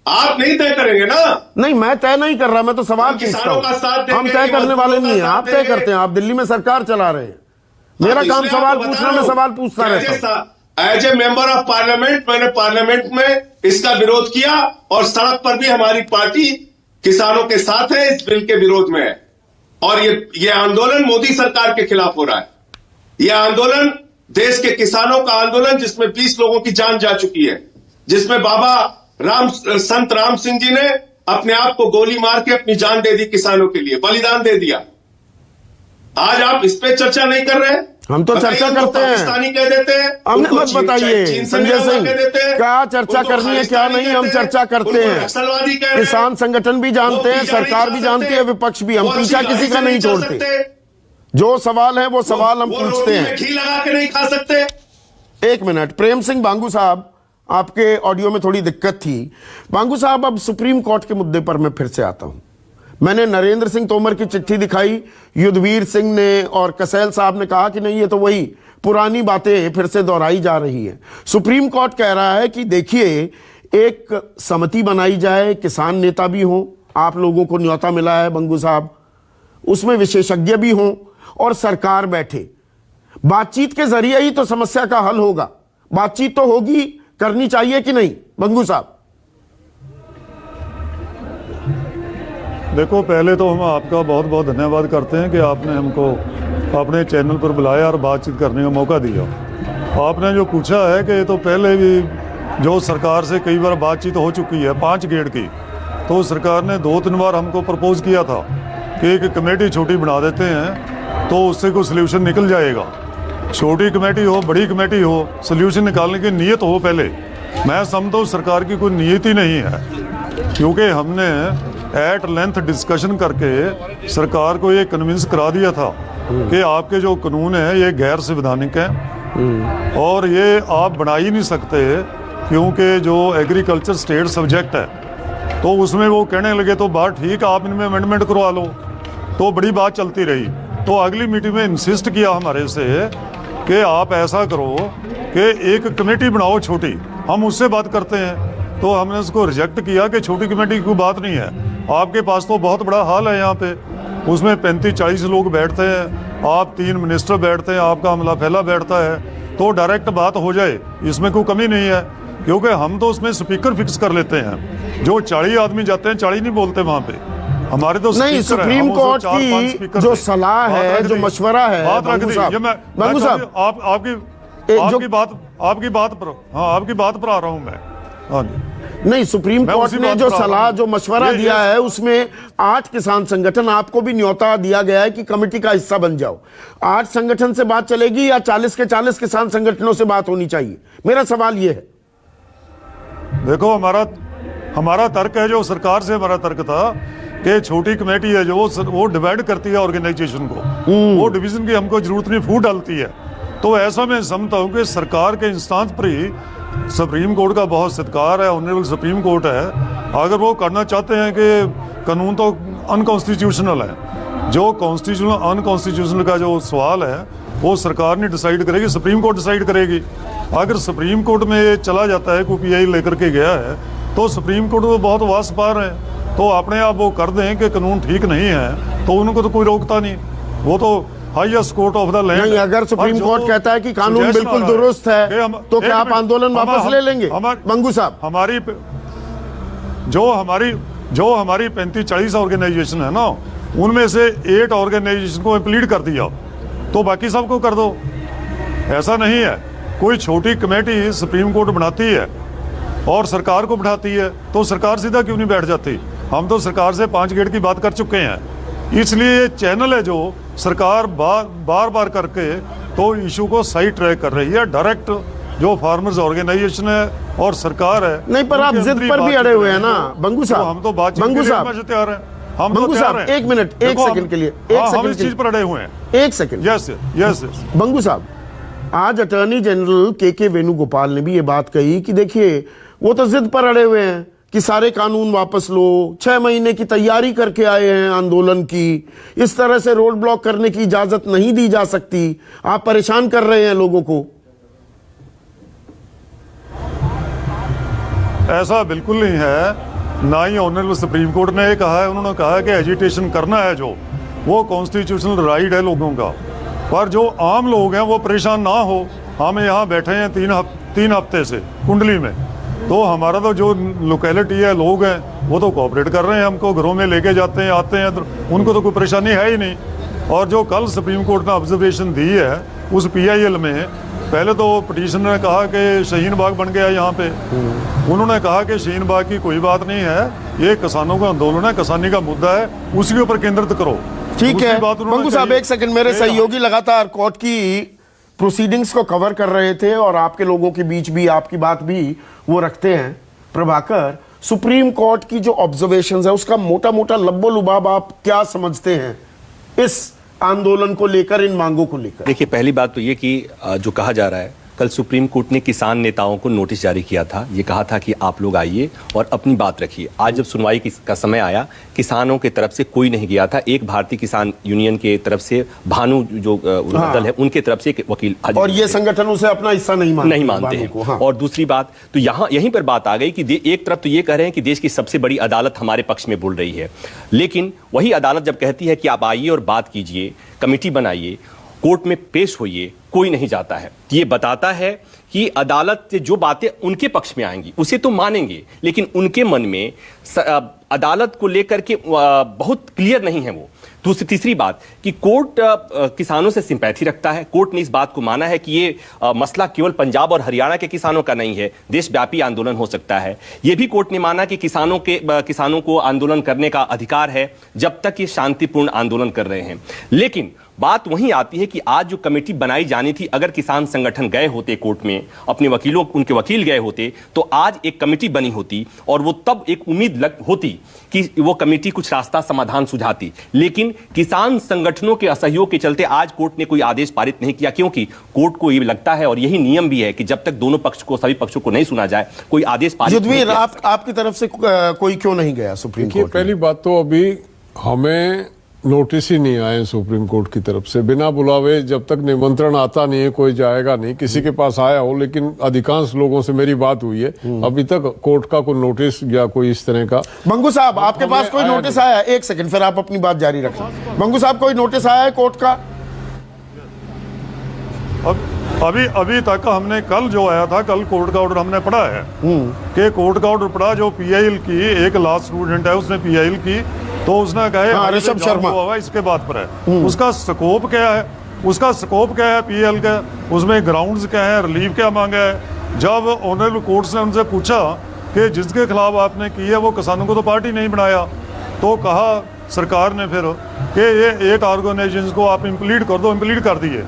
आप नहीं तय करेंगे ना। नहीं, मैं तय नहीं कर रहा, मैं तो सवाल हम पूछता किसानों का साथ हूं। देंगे, हम तय करने वाले नहीं हैं, आप तय देंगे। करते हैं। आप दिल्ली में सरकार चला रहे हैं, मेरा तो काम इसलिए सवाल आपको बता पूछना, रहा मैं हूं सवाल पूछता कि रहता हूं। As a member of parliament मैंने पार्लियामेंट में इसका विरोध किया और सड़क पर भी हमारी पार्टी किसानों के साथ है, इस बिल के विरोध में है। और ये आंदोलन मोदी सरकार के खिलाफ हो रहा है। ये आंदोलन देश के किसानों का आंदोलन, जिसमें 20 लोगों की जान जा चुकी है, जिसमें बाबा संत राम सिंह जी ने अपने आप को गोली मार के अपनी जान दे दी किसानों के लिए, बलिदान दे दिया। आज आप इस पे चर्चा नहीं कर रहे हैं। हम तो चर्चा करते हैं। पाकिस्तानी कह देते हैं, हमने उनको मत बताइए चीन से संजय मिला हुआ सिंह, कह देते हैं, क्या चर्चा उनको करनी है क्या खालिस्तानी नहीं, हम कहते हैं, चर्चा करते उनको हैं। नक्सलवादी कह रहे हैं। किसान संगठन भी जानते हैं, वो पीछा सरकार नहीं भी जा जानती सकते। है, विपक्ष भी। हम वो पीछा अच्छी किसी का गाड़ी नहीं से चल छोड़ते। सकते। जो सवाल है वो सवाल हम वो पूछते रोटी में हैं। घी लगा के नहीं खा सकते। एक मिनट, प्रेम सिंह बांगू साहब, आपके ऑडियो में थोड़ी दिक्कत थी। बांगू साहब, अब सुप्रीम कोर्ट के मुद्दे पर मैं फिर से आता हूं। मैंने नरेंद्र सिंह तोमर की चिट्ठी दिखाई, युद्धवीर सिंह ने और कसेल साहब ने कहा कि नहीं, ये तो वही पुरानी बातें फिर से दोहराई जा रही है। सुप्रीम कोर्ट कह रहा है कि देखिए, एक समिति बनाई जाए, किसान नेता भी हों, आप लोगों को न्योता मिला है बंगू साहब, उसमें विशेषज्ञ भी हों और सरकार बैठे। बातचीत के जरिए ही तो समस्या का हल होगा। बातचीत तो होगी, करनी चाहिए कि नहीं बंगू साहब? देखो, पहले तो हम आपका बहुत बहुत धन्यवाद करते हैं कि आपने हमको अपने चैनल पर बुलाया और बातचीत करने का मौका दिया। आपने जो पूछा है कि ये तो पहले भी जो सरकार से कई बार बातचीत हो चुकी है 5 गेट की, तो सरकार ने 2-3 बार हमको प्रपोज किया था कि एक कमेटी छोटी बना देते हैं तो उससे कोई सल्यूशन निकल जाएगा। छोटी कमेटी हो, बड़ी कमेटी हो, सल्यूशन निकालने की नीयत हो पहले। मैं समझता हूँ सरकार की कोई नीयत ही नहीं है, क्योंकि हमने एट लेंथ डिस्कशन करके सरकार को ये कन्विंस करा दिया था कि आपके जो कानून है ये गैर संवैधानिक हैं और ये आप बना ही नहीं सकते, क्योंकि जो एग्रीकल्चर स्टेट सब्जेक्ट है। तो उसमें वो कहने लगे तो बात ठीक, आप इनमें अमेंडमेंट करवा लो। तो बड़ी बात चलती रही। तो अगली मीटिंग में इंसिस्ट किया हमारे से कि आप ऐसा करो कि एक कमेटी बनाओ छोटी, हम उससे बात करते हैं। तो हमने उसको रिजेक्ट किया कि छोटी कमेटी की कोई बात नहीं है, आपके पास तो बहुत बड़ा हाल है यहाँ पे, उसमें 35-40 लोग बैठते हैं, आप 3 मिनिस्टर बैठते हैं, आपका अमला फैला बैठता है, तो डायरेक्ट बात हो जाए, इसमें कोई कमी नहीं है। क्योंकि हम तो उसमें स्पीकर फिक्स कर लेते हैं, जो 40 आदमी जाते हैं 40 नहीं बोलते वहाँ पे, हमारे तो नहीं, सुप्रीम कोर्ट की जो सलाह है, जो मशवरा है, बांगू साहब, आपकी बात पर आ रहा हूँ मैं। हाँ जी, नहीं, सुप्रीम कोर्ट ने जो सलाह, जो मशवरा दिया है, उसमें 8 किसान संगठन, आपको भी न्योता दिया गया है कि कमेटी का हिस्सा बन जाओ। 8 संगठन से बात चलेगी या 40 के 40 किसान संगठनों से बात होनी चाहिए? मेरा सवाल यह है। देखो, हमारा तर्क है, जो सरकार से हमारा तर्क था कि छोटी कमेटी है जो वो डिवाइड करती है ऑर्गेनाइजेशन को, वो डिवीजन की हमको जरूरत नहीं, फूट डालती है। तो ऐसा मैं समझता हूँ कि सरकार के इंस्टांस पर ही सुप्रीम कोर्ट का बहुत सत्कार है, ऑनरेबल सुप्रीम कोर्ट है। अगर वो करना चाहते हैं कि कानून तो अनकॉन्स्टिट्यूशनल है, जो कॉन्स्टिट्यूशनल अनकॉन्स्टिट्यूशनल का जो सवाल है वो सरकार नहीं डिसाइड करेगी, सुप्रीम कोर्ट डिसाइड करेगी। अगर सुप्रीम कोर्ट में ये चला जाता है, कोई पीआई लेकर के गया है, तो सुप्रीम कोर्ट वो बहुत वास पार है, तो अपने आप वो कर दें कि कानून ठीक नहीं है, तो उनको तो कोई रोकता नहीं, वो तो highest court of the land. नहीं, अगर सुप्रीम कोर्ट कहता है कि कानून बिल्कुल दुरुस्त है, तो क्या आप आंदोलन वापस ले लेंगे बंगू साहब? जो हमारी 35-40 ऑर्गेनाइजेशन है ना, उनमें से 8 ऑर्गेनाइजेशन को प्लीड कर दिया, तो बाकी सबको कर दो। ऐसा नहीं है, कोई छोटी कमेटी सुप्रीम कोर्ट बनाती है और सरकार को बैठाती है, तो सरकार सीधा क्यों नहीं बैठ जाती? हम तो सरकार से 5 गेट की बात कर चुके हैं, इसलिए ये चैनल है जो सरकार बार बार करके तो इशू को सही ट्रैक कर रही है। डायरेक्ट जो फार्मर्स ऑर्गेनाइजेशन है और सरकार है, नहीं, पर आप जिद पर भी अड़े हुए हैं ना बंगू साहब। हम तो बातचीत के लिए हमेशा तैयार हैं। हम तो बंगू तैयार साहब, हैं। एक मिनट, एक देखो, सेकंड के लिए, एक हाँ, हम सेकंड इस के चीज लिए। पर अड़े हुए हैं। एक सेकंड। Yes yes. बंगू साहब, आज अटॉर्नी जनरल के वेणुगोपाल ने भी ये बात कही कि देखिए वो तो जिद पर अड़े हुए हैं कि सारे कानून वापस लो, 6 महीने की तैयारी करके आए हैं आंदोलन की, इस तरह से रोड ब्लॉक करने की इजाजत नहीं दी जा सकती, आप परेशान कर रहे हैं लोगों को। ऐसा बिल्कुल नहीं है, ना ही ऑनरेबल सुप्रीम कोर्ट ने ये कहा है। उन्होंने कहा है कि एजिटेशन करना है जो, वो कॉन्स्टिट्यूशनल राइट है लोगों का, पर जो आम लोग हैं वो परेशान ना हो। हम यहाँ बैठे हैं 3 हफ्ते से कुंडली में, तो हमारा तो जो लोकेलिटी है, लोग हैं, वो तो कोऑपरेट कर रहे हैं, हमको घरों में लेके जाते हैं, आते हैं, उनको तो कोई परेशानी है ही नहीं। और जो कल सुप्रीम कोर्ट ने ऑब्जर्वेशन दी है उस PIL में, पहले तो पिटीशनर ने कहा कि शाहीन बाग बन गया यहाँ पे। उन्होंने कहा कि शाहीन बाग की कोई बात नहीं है, ये किसानों का आंदोलन है, किसानी का मुद्दा है, उसके ऊपर केंद्रित करो। ठीक है बात उन्होंने बंगू साहब, कही। एक सेकंड, मेरे सहयोगी लगातार कोर्ट की प्रोसीडिंग्स को कवर कर रहे थे और आपके लोगों के बीच भी आपकी बात भी वो रखते हैं। प्रभाकर, सुप्रीम कोर्ट की जो ऑब्जर्वेशंस है उसका मोटा मोटा लब्बो लुबाब आप क्या समझते हैं इस आंदोलन को लेकर, इन मांगों को लेकर? देखिए, पहली बात तो ये कि जो कहा जा रहा है, कल सुप्रीम कोर्ट ने किसान नेताओं को नोटिस जारी किया था। ये कहा था कि आप लोग आइए और अपनी बात रखिए। आज जब सुनवाई का समय आया, किसानों की तरफ से कोई नहीं गया था। एक भारतीय किसान यूनियन के तरफ से भानु जो दल है, उनके तरफ से एक वकील, और ये संगठन उसे अपना हिस्सा नहीं मानते हैं। हाँ। और दूसरी बात तो यहीं पर बात आ गई कि एक तरफ तो ये कह रहे हैं कि देश की सबसे बड़ी अदालत हमारे पक्ष में बोल रही है, लेकिन वही अदालत जब कहती है कि आप आइए और बात कीजिए, कमेटी बनाइए, कोर्ट में पेश होइए, कोई नहीं जाता है। ये बताता है कि अदालत से जो बातें उनके पक्ष में आएंगी उसे तो मानेंगे, लेकिन उनके मन में अदालत को लेकर के बहुत क्लियर नहीं है वो। तीसरी बात कि कोर्ट किसानों से सिंपैथी रखता है। कोर्ट ने इस बात को माना है कि ये मसला केवल पंजाब और हरियाणा के किसानों का नहीं है, देशव्यापी आंदोलन हो सकता है। ये भी कोर्ट ने माना कि किसानों को आंदोलन करने का अधिकार है जब तक ये शांतिपूर्ण आंदोलन कर रहे हैं। लेकिन बात वहीं आती है कि आज जो कमेटी बनाई जानी थी, अगर किसान संगठन गए होते कोर्ट में, अपने वकीलों, उनके वकील गए होते, तो आज एक कमेटी बनी होती और वो तब एक उम्मीद होती कि वो कमेटी कुछ रास्ता समाधान सुझाती। लेकिन किसान संगठनों के असहयोग के चलते आज कोर्ट ने कोई आदेश पारित नहीं किया, क्योंकि कोर्ट को ये लगता है और यही नियम भी है कि जब तक दोनों पक्ष को, सभी पक्षों को नहीं सुना जाए, कोई आदेश पारित नहीं किया। आपकी तरफ से कोई क्यों नहीं गया सुप्रीम कोर्ट? पहली बात तो अभी हमें नोटिस ही नहीं आए सुप्रीम कोर्ट की तरफ से। बिना बुलावे जब तक निमंत्रण आता नहीं है कोई जाएगा नहीं। किसी के पास आया हो, लेकिन अधिकांश लोगों से मेरी बात हुई है, अभी तक कोर्ट का कोई नोटिस या कोई इस तरह का। बंगू साहब, आपके पास कोई नोटिस आया? एक सेकंड, फिर आप अपनी बात जारी रखें। बंगू साहब, कोई नोटिस आया है कोर्ट का? अभी तक हमने, कल जो आया था, कल कोर्ट का ऑर्डर हमने पढ़ा है कि कोर्ट का ऑर्डर पढ़ा, जो PIL की एक लॉ स्टूडेंट है उसने PIL की, तो उसने कहा ऋषभ शर्मा इसके बात पर है। उसका स्कोप क्या है, PIL का, उसमें ग्राउंड्स क्या है, रिलीफ क्या मांगा है। जब ऑनरेबल कोर्ट्स ने उनसे पूछा कि जिसके खिलाफ आपने की है वो किसानों को तो पार्टी नहीं बनाया, तो कहा सरकार ने फिर कि ये 8 ऑर्गेनाइजेशन को आप इम्प्लीड कर दो। इम्प्लीड कर दिए,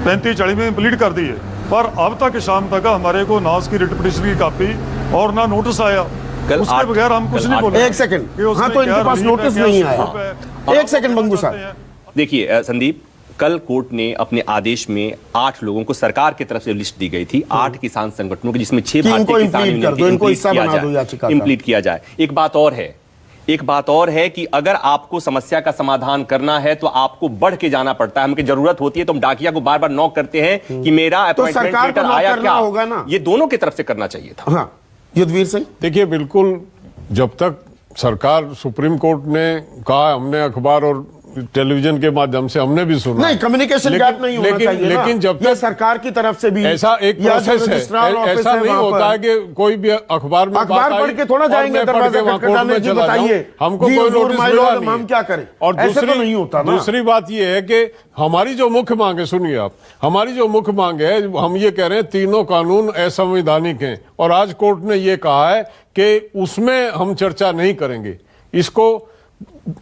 35-40 में इम्प्लीड कर दिए, पर अब तक शाम तक हमारे को ना उसकी रिट पिटीशन की कॉपी और ना नोटिस आया। उसके बगैर हम कुछ नहीं बोले। एक सेकंड, हाँ, तो इनके पास नोटिस नहीं आया। एक सेकंड बंगू साहब, देखिए संदीप, कल कोर्ट ने अपने आदेश में 8 लोगों को, सरकार की तरफ से लिस्ट दी गई थी, 8 किसान संगठनों की, जिसमें 6 भारतीय किसान यूनियन इम्प्लीट किया जाए। एक बात और है कि अगर आपको समस्या का समाधान करना है तो आपको बढ़ के जाना पड़ता है। हमको जरूरत होती है तो हम डाकिया को बार बार नॉक करते हैं कि मेरा अपॉइंटमेंट लेटर आया क्या, होगा ना? ये दोनों की तरफ से करना चाहिए था। हाँ, युद्धवीर सिंह, देखिए, बिल्कुल जब तक सरकार, सुप्रीम कोर्ट ने कहा, हमने अखबार और टेलीविजन के माध्यम से हमने भी सुना, नहीं, कम्युनिकेशन गैप नहीं होना चाहिए। लेकिन जब तक सरकार की तरफ से भी ऐसा एक प्रोसेस है, ऐसा नहीं होता है कि कोई भी अखबार में अखबार पढ़ के थोड़ा जाएंगे दरवाजा खटखटाने की, बताइए हमको कोई नोटिस मिला नहीं, हम क्या करें? और नहीं होता ना। दूसरी बात ये है कि हमारी जो मुख्य मांग है, सुनिए आप, हमारी जो मुख्य मांग है, हम ये कह रहे हैं तीनों कानून असंवैधानिक हैं, और आज कोर्ट ने ये कहा है कि उसमें हम चर्चा नहीं करेंगे। इसको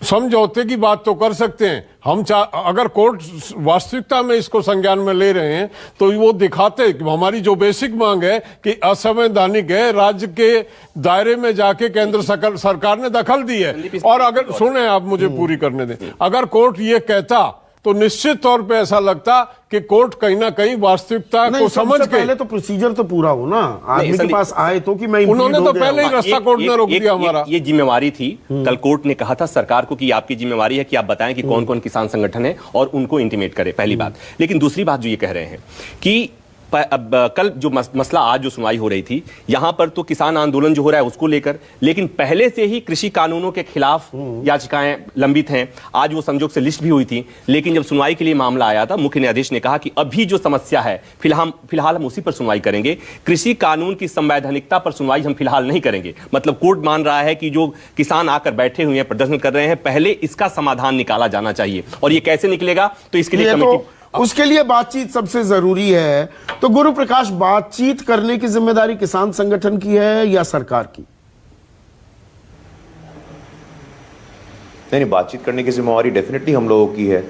समझौते की बात तो कर सकते हैं हम। अगर कोर्ट वास्तविकता में इसको संज्ञान में ले रहे हैं तो वो दिखाते कि हमारी जो बेसिक मांग है कि असंवैधानिक है, राज्य के दायरे में जाके केंद्र सरकार ने दखल दी है। और अगर सुने, आप मुझे पूरी करने दें, अगर कोर्ट ये कहता तो निश्चित तौर पे ऐसा लगता कि कोर्ट कहीं ना कहीं वास्तविकता को समझ के पहले तो प्रोसीजर तो पूरा हो ना, आदमी के पास आए तो कि मैं उन्होंने तो पहले ही रास्ता कोर्ट ने रोक दिया हमारा। ये जिम्मेवारी थी। कल कोर्ट ने कहा था सरकार को कि आपकी जिम्मेवारी है कि आप बताएं कि कौन कौन किसान संगठन है और उनको इंटीमेट करें, पहली बात। लेकिन दूसरी बात जो ये कह रहे हैं कि अब कल जो मसला आज जो सुनवाई हो रही थी यहां पर तो किसान आंदोलन जो हो रहा है उसको लेकर, लेकिन पहले से ही कृषि कानूनों के खिलाफ याचिकाएं लंबित हैं। आज वो संजोग से लिस्ट भी हुई थी, लेकिन जब सुनवाई के लिए मामला आया था मुख्य न्यायाधीश ने कहा कि अभी जो समस्या है फिलहाल हम उसी पर सुनवाई करेंगे, कृषि कानून की संवैधानिकता पर सुनवाई हम फिलहाल नहीं करेंगे। मतलब कोर्ट मान रहा है कि जो किसान आकर बैठे हुए हैं, प्रदर्शन कर रहे हैं, पहले इसका समाधान निकाला जाना चाहिए। और ये कैसे निकलेगा तो इसके लिए कमेटी, उसके लिए बातचीत सबसे जरूरी है। तो गुरु प्रकाश, बातचीत करने की जिम्मेदारी किसान संगठन की है या सरकार की? नहीं, बातचीत करने की जिम्मेवारी डेफिनेटली हम लोगों की है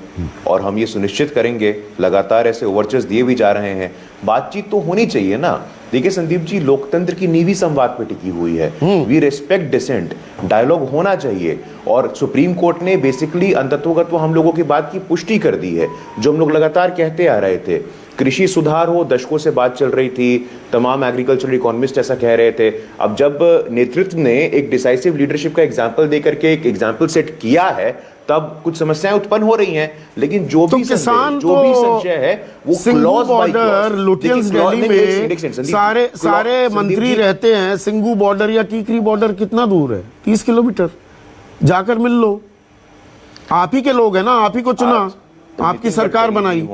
और हम ये सुनिश्चित करेंगे, लगातार ऐसे ओवरचर्स दिए भी जा रहे हैं। बातचीत तो होनी चाहिए ना। देखिए संदीप जी, लोकतंत्र की नींव ही संवाद पे टिकी हुई है। वी रिस्पेक्ट डिसेंट, डायलॉग होना चाहिए। और सुप्रीम कोर्ट ने बेसिकली अंततोगत हम लोगों की बात की पुष्टि कर दी है, जो हम लोग लगातार कहते आ रहे थे। कृषि सुधार हो, दशकों से बात चल रही थी, तमाम एग्रीकल्चरल इकोनॉमिस्ट ऐसा कह रहे थे। अब जब नेतृत्व ने एक डिसाइसिव लीडरशिप का एग्जाम्पल देकर के एक एग्जाम्पल सेट किया है, तब कुछ समस्याएं उत्पन्न हो रही हैं। लेकिन जो भी संशय है वो सिंगू बॉर्डर, लुटियंस वैली में सारे मंत्री रहते हैं। सिंगू बॉर्डर या टीकरी बॉर्डर कितना दूर है? 30 किलोमीटर। जाकर मिल लो, आप ही के लोग हैं ना, आप ही को चुना, आपकी सरकार बनाई।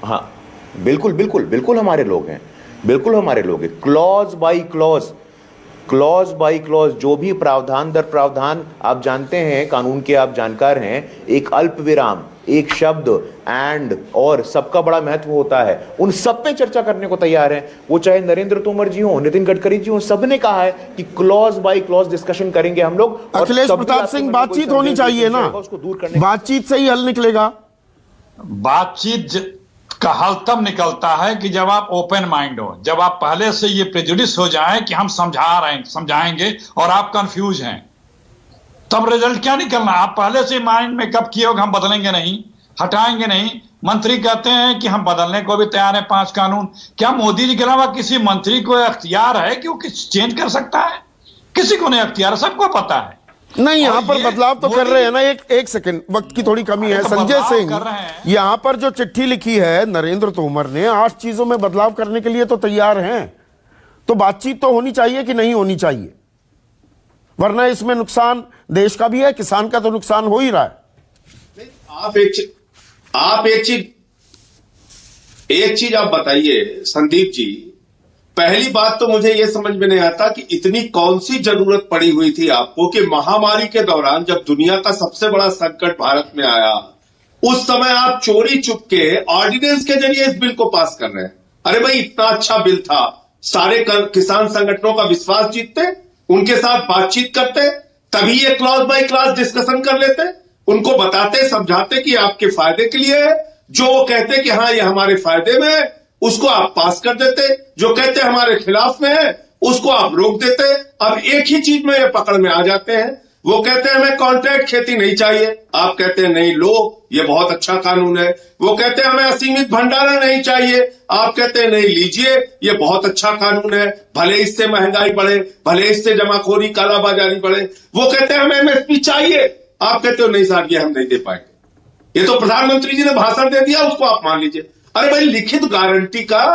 हाँ बिल्कुल बिल्कुल बिल्कुल हमारे लोग हैं, बिल्कुल हमारे लोग हैं। क्लॉज बाई क्लॉज जो भी प्रावधान दर प्रावधान, आप जानते हैं, कानून के आप जानकार हैं, एक अल्प विराम, एक शब्द एंड और सबका बड़ा महत्व होता है। उन सब पे चर्चा करने को तैयार हैं। वो चाहे नरेंद्र तोमर जी हो, नितिन गडकरी जी हो, सबने कहा है कि क्लॉज बाय क्लॉज डिस्कशन करेंगे हम लोग। अखिलेश प्रताप सिंह, बातचीत होनी चाहिए ना, बातचीत से ही हल निकलेगा। बातचीत का हल तब निकलता है कि जब आप ओपन माइंड हो, जब आप पहले से ये प्रेजुडिस हो जाए कि हम समझाएंगे और आप कंफ्यूज हैं, तब रिजल्ट क्या निकलना? आप पहले से माइंड में कब किए हो कि हम बदलेंगे नहीं, हटाएंगे नहीं। मंत्री कहते हैं कि हम बदलने को भी तैयार हैं 5 कानून। क्या मोदी जी के अलावा किसी मंत्री को अख्तियार है कि वो चेंज कर सकता है? किसी को नहीं अख्तियार, सबको पता है। नहीं, यहां पर बदलाव तो कर रहे हैं ना। एक सेकंड, वक्त की थोड़ी कमी है। संजय सिंह, यहां पर जो चिट्ठी लिखी है नरेंद्र तोमर ने, 8 चीजों में बदलाव करने के लिए तो तैयार हैं। तो बातचीत तो होनी चाहिए कि नहीं होनी चाहिए? वरना इसमें नुकसान देश का भी है, किसान का तो नुकसान हो ही रहा है। आप एक चीज आप बताइए संदीप जी। पहली बात तो मुझे यह समझ में नहीं आता कि इतनी कौन सी जरूरत पड़ी हुई थी आपको कि महामारी के दौरान, जब दुनिया का सबसे बड़ा संकट भारत में आया, उस समय आप चोरी चुपके ऑर्डिनेंस के जरिए इस बिल को पास कर रहे हैं। अरे भाई, इतना अच्छा बिल था, सारे किसान संगठनों का विश्वास जीतते, उनके साथ बातचीत करते, तभी ये क्लॉज बाय क्लॉज डिस्कशन कर लेते, उनको बताते समझाते कि आपके फायदे के लिए है। जो वो कहते कि हाँ ये हमारे फायदे में है, उसको आप पास कर देते। जो कहते हमारे खिलाफ में है, उसको आप रोक देते। अब एक ही चीज में ये पकड़ में आ जाते हैं। वो कहते हैं हमें कॉन्ट्रैक्ट खेती नहीं चाहिए, आप कहते हैं नहीं लो, ये बहुत अच्छा कानून है। वो कहते हैं हमें असीमित भंडारण नहीं चाहिए, आप कहते हैं नहीं लीजिए, ये बहुत अच्छा कानून है, भले इससे महंगाई बढ़े, भले इससे जमाखोरी कालाबाजारी बढ़े। वो कहते हैं हमें एमएसपी चाहिए, आप कहते हो नहीं साहब ये हम नहीं दे पाएंगे। ये तो प्रधानमंत्री जी ने भाषण दे दिया, उसको आप मान लीजिए। अरे भाई, लिखित गारंटी का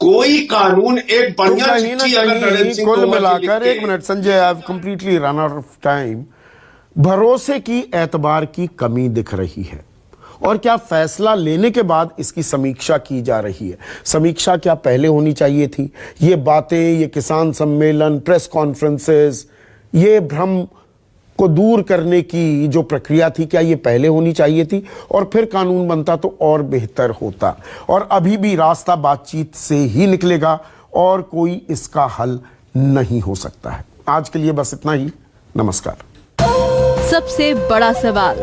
कोई कानून, एक बढ़िया चिट्ठी अगर नरेंद्र सिंह कुल मिलाकर, एक minute Sanjay, I have completely run out of time. भरोसे की, एतबार की कमी दिख रही है। और क्या फैसला लेने के बाद इसकी समीक्षा की जा रही है? समीक्षा क्या पहले होनी चाहिए थी? ये बातें, ये किसान सम्मेलन, प्रेस कॉन्फ्रेंसेस, ये भ्रम को दूर करने की जो प्रक्रिया थी, क्या ये पहले होनी चाहिए थी? और फिर कानून बनता तो और बेहतर होता। और अभी भी रास्ता बातचीत से ही निकलेगा और कोई इसका हल नहीं हो सकता है। आज के लिए बस इतना ही। नमस्कार। सबसे बड़ा सवाल।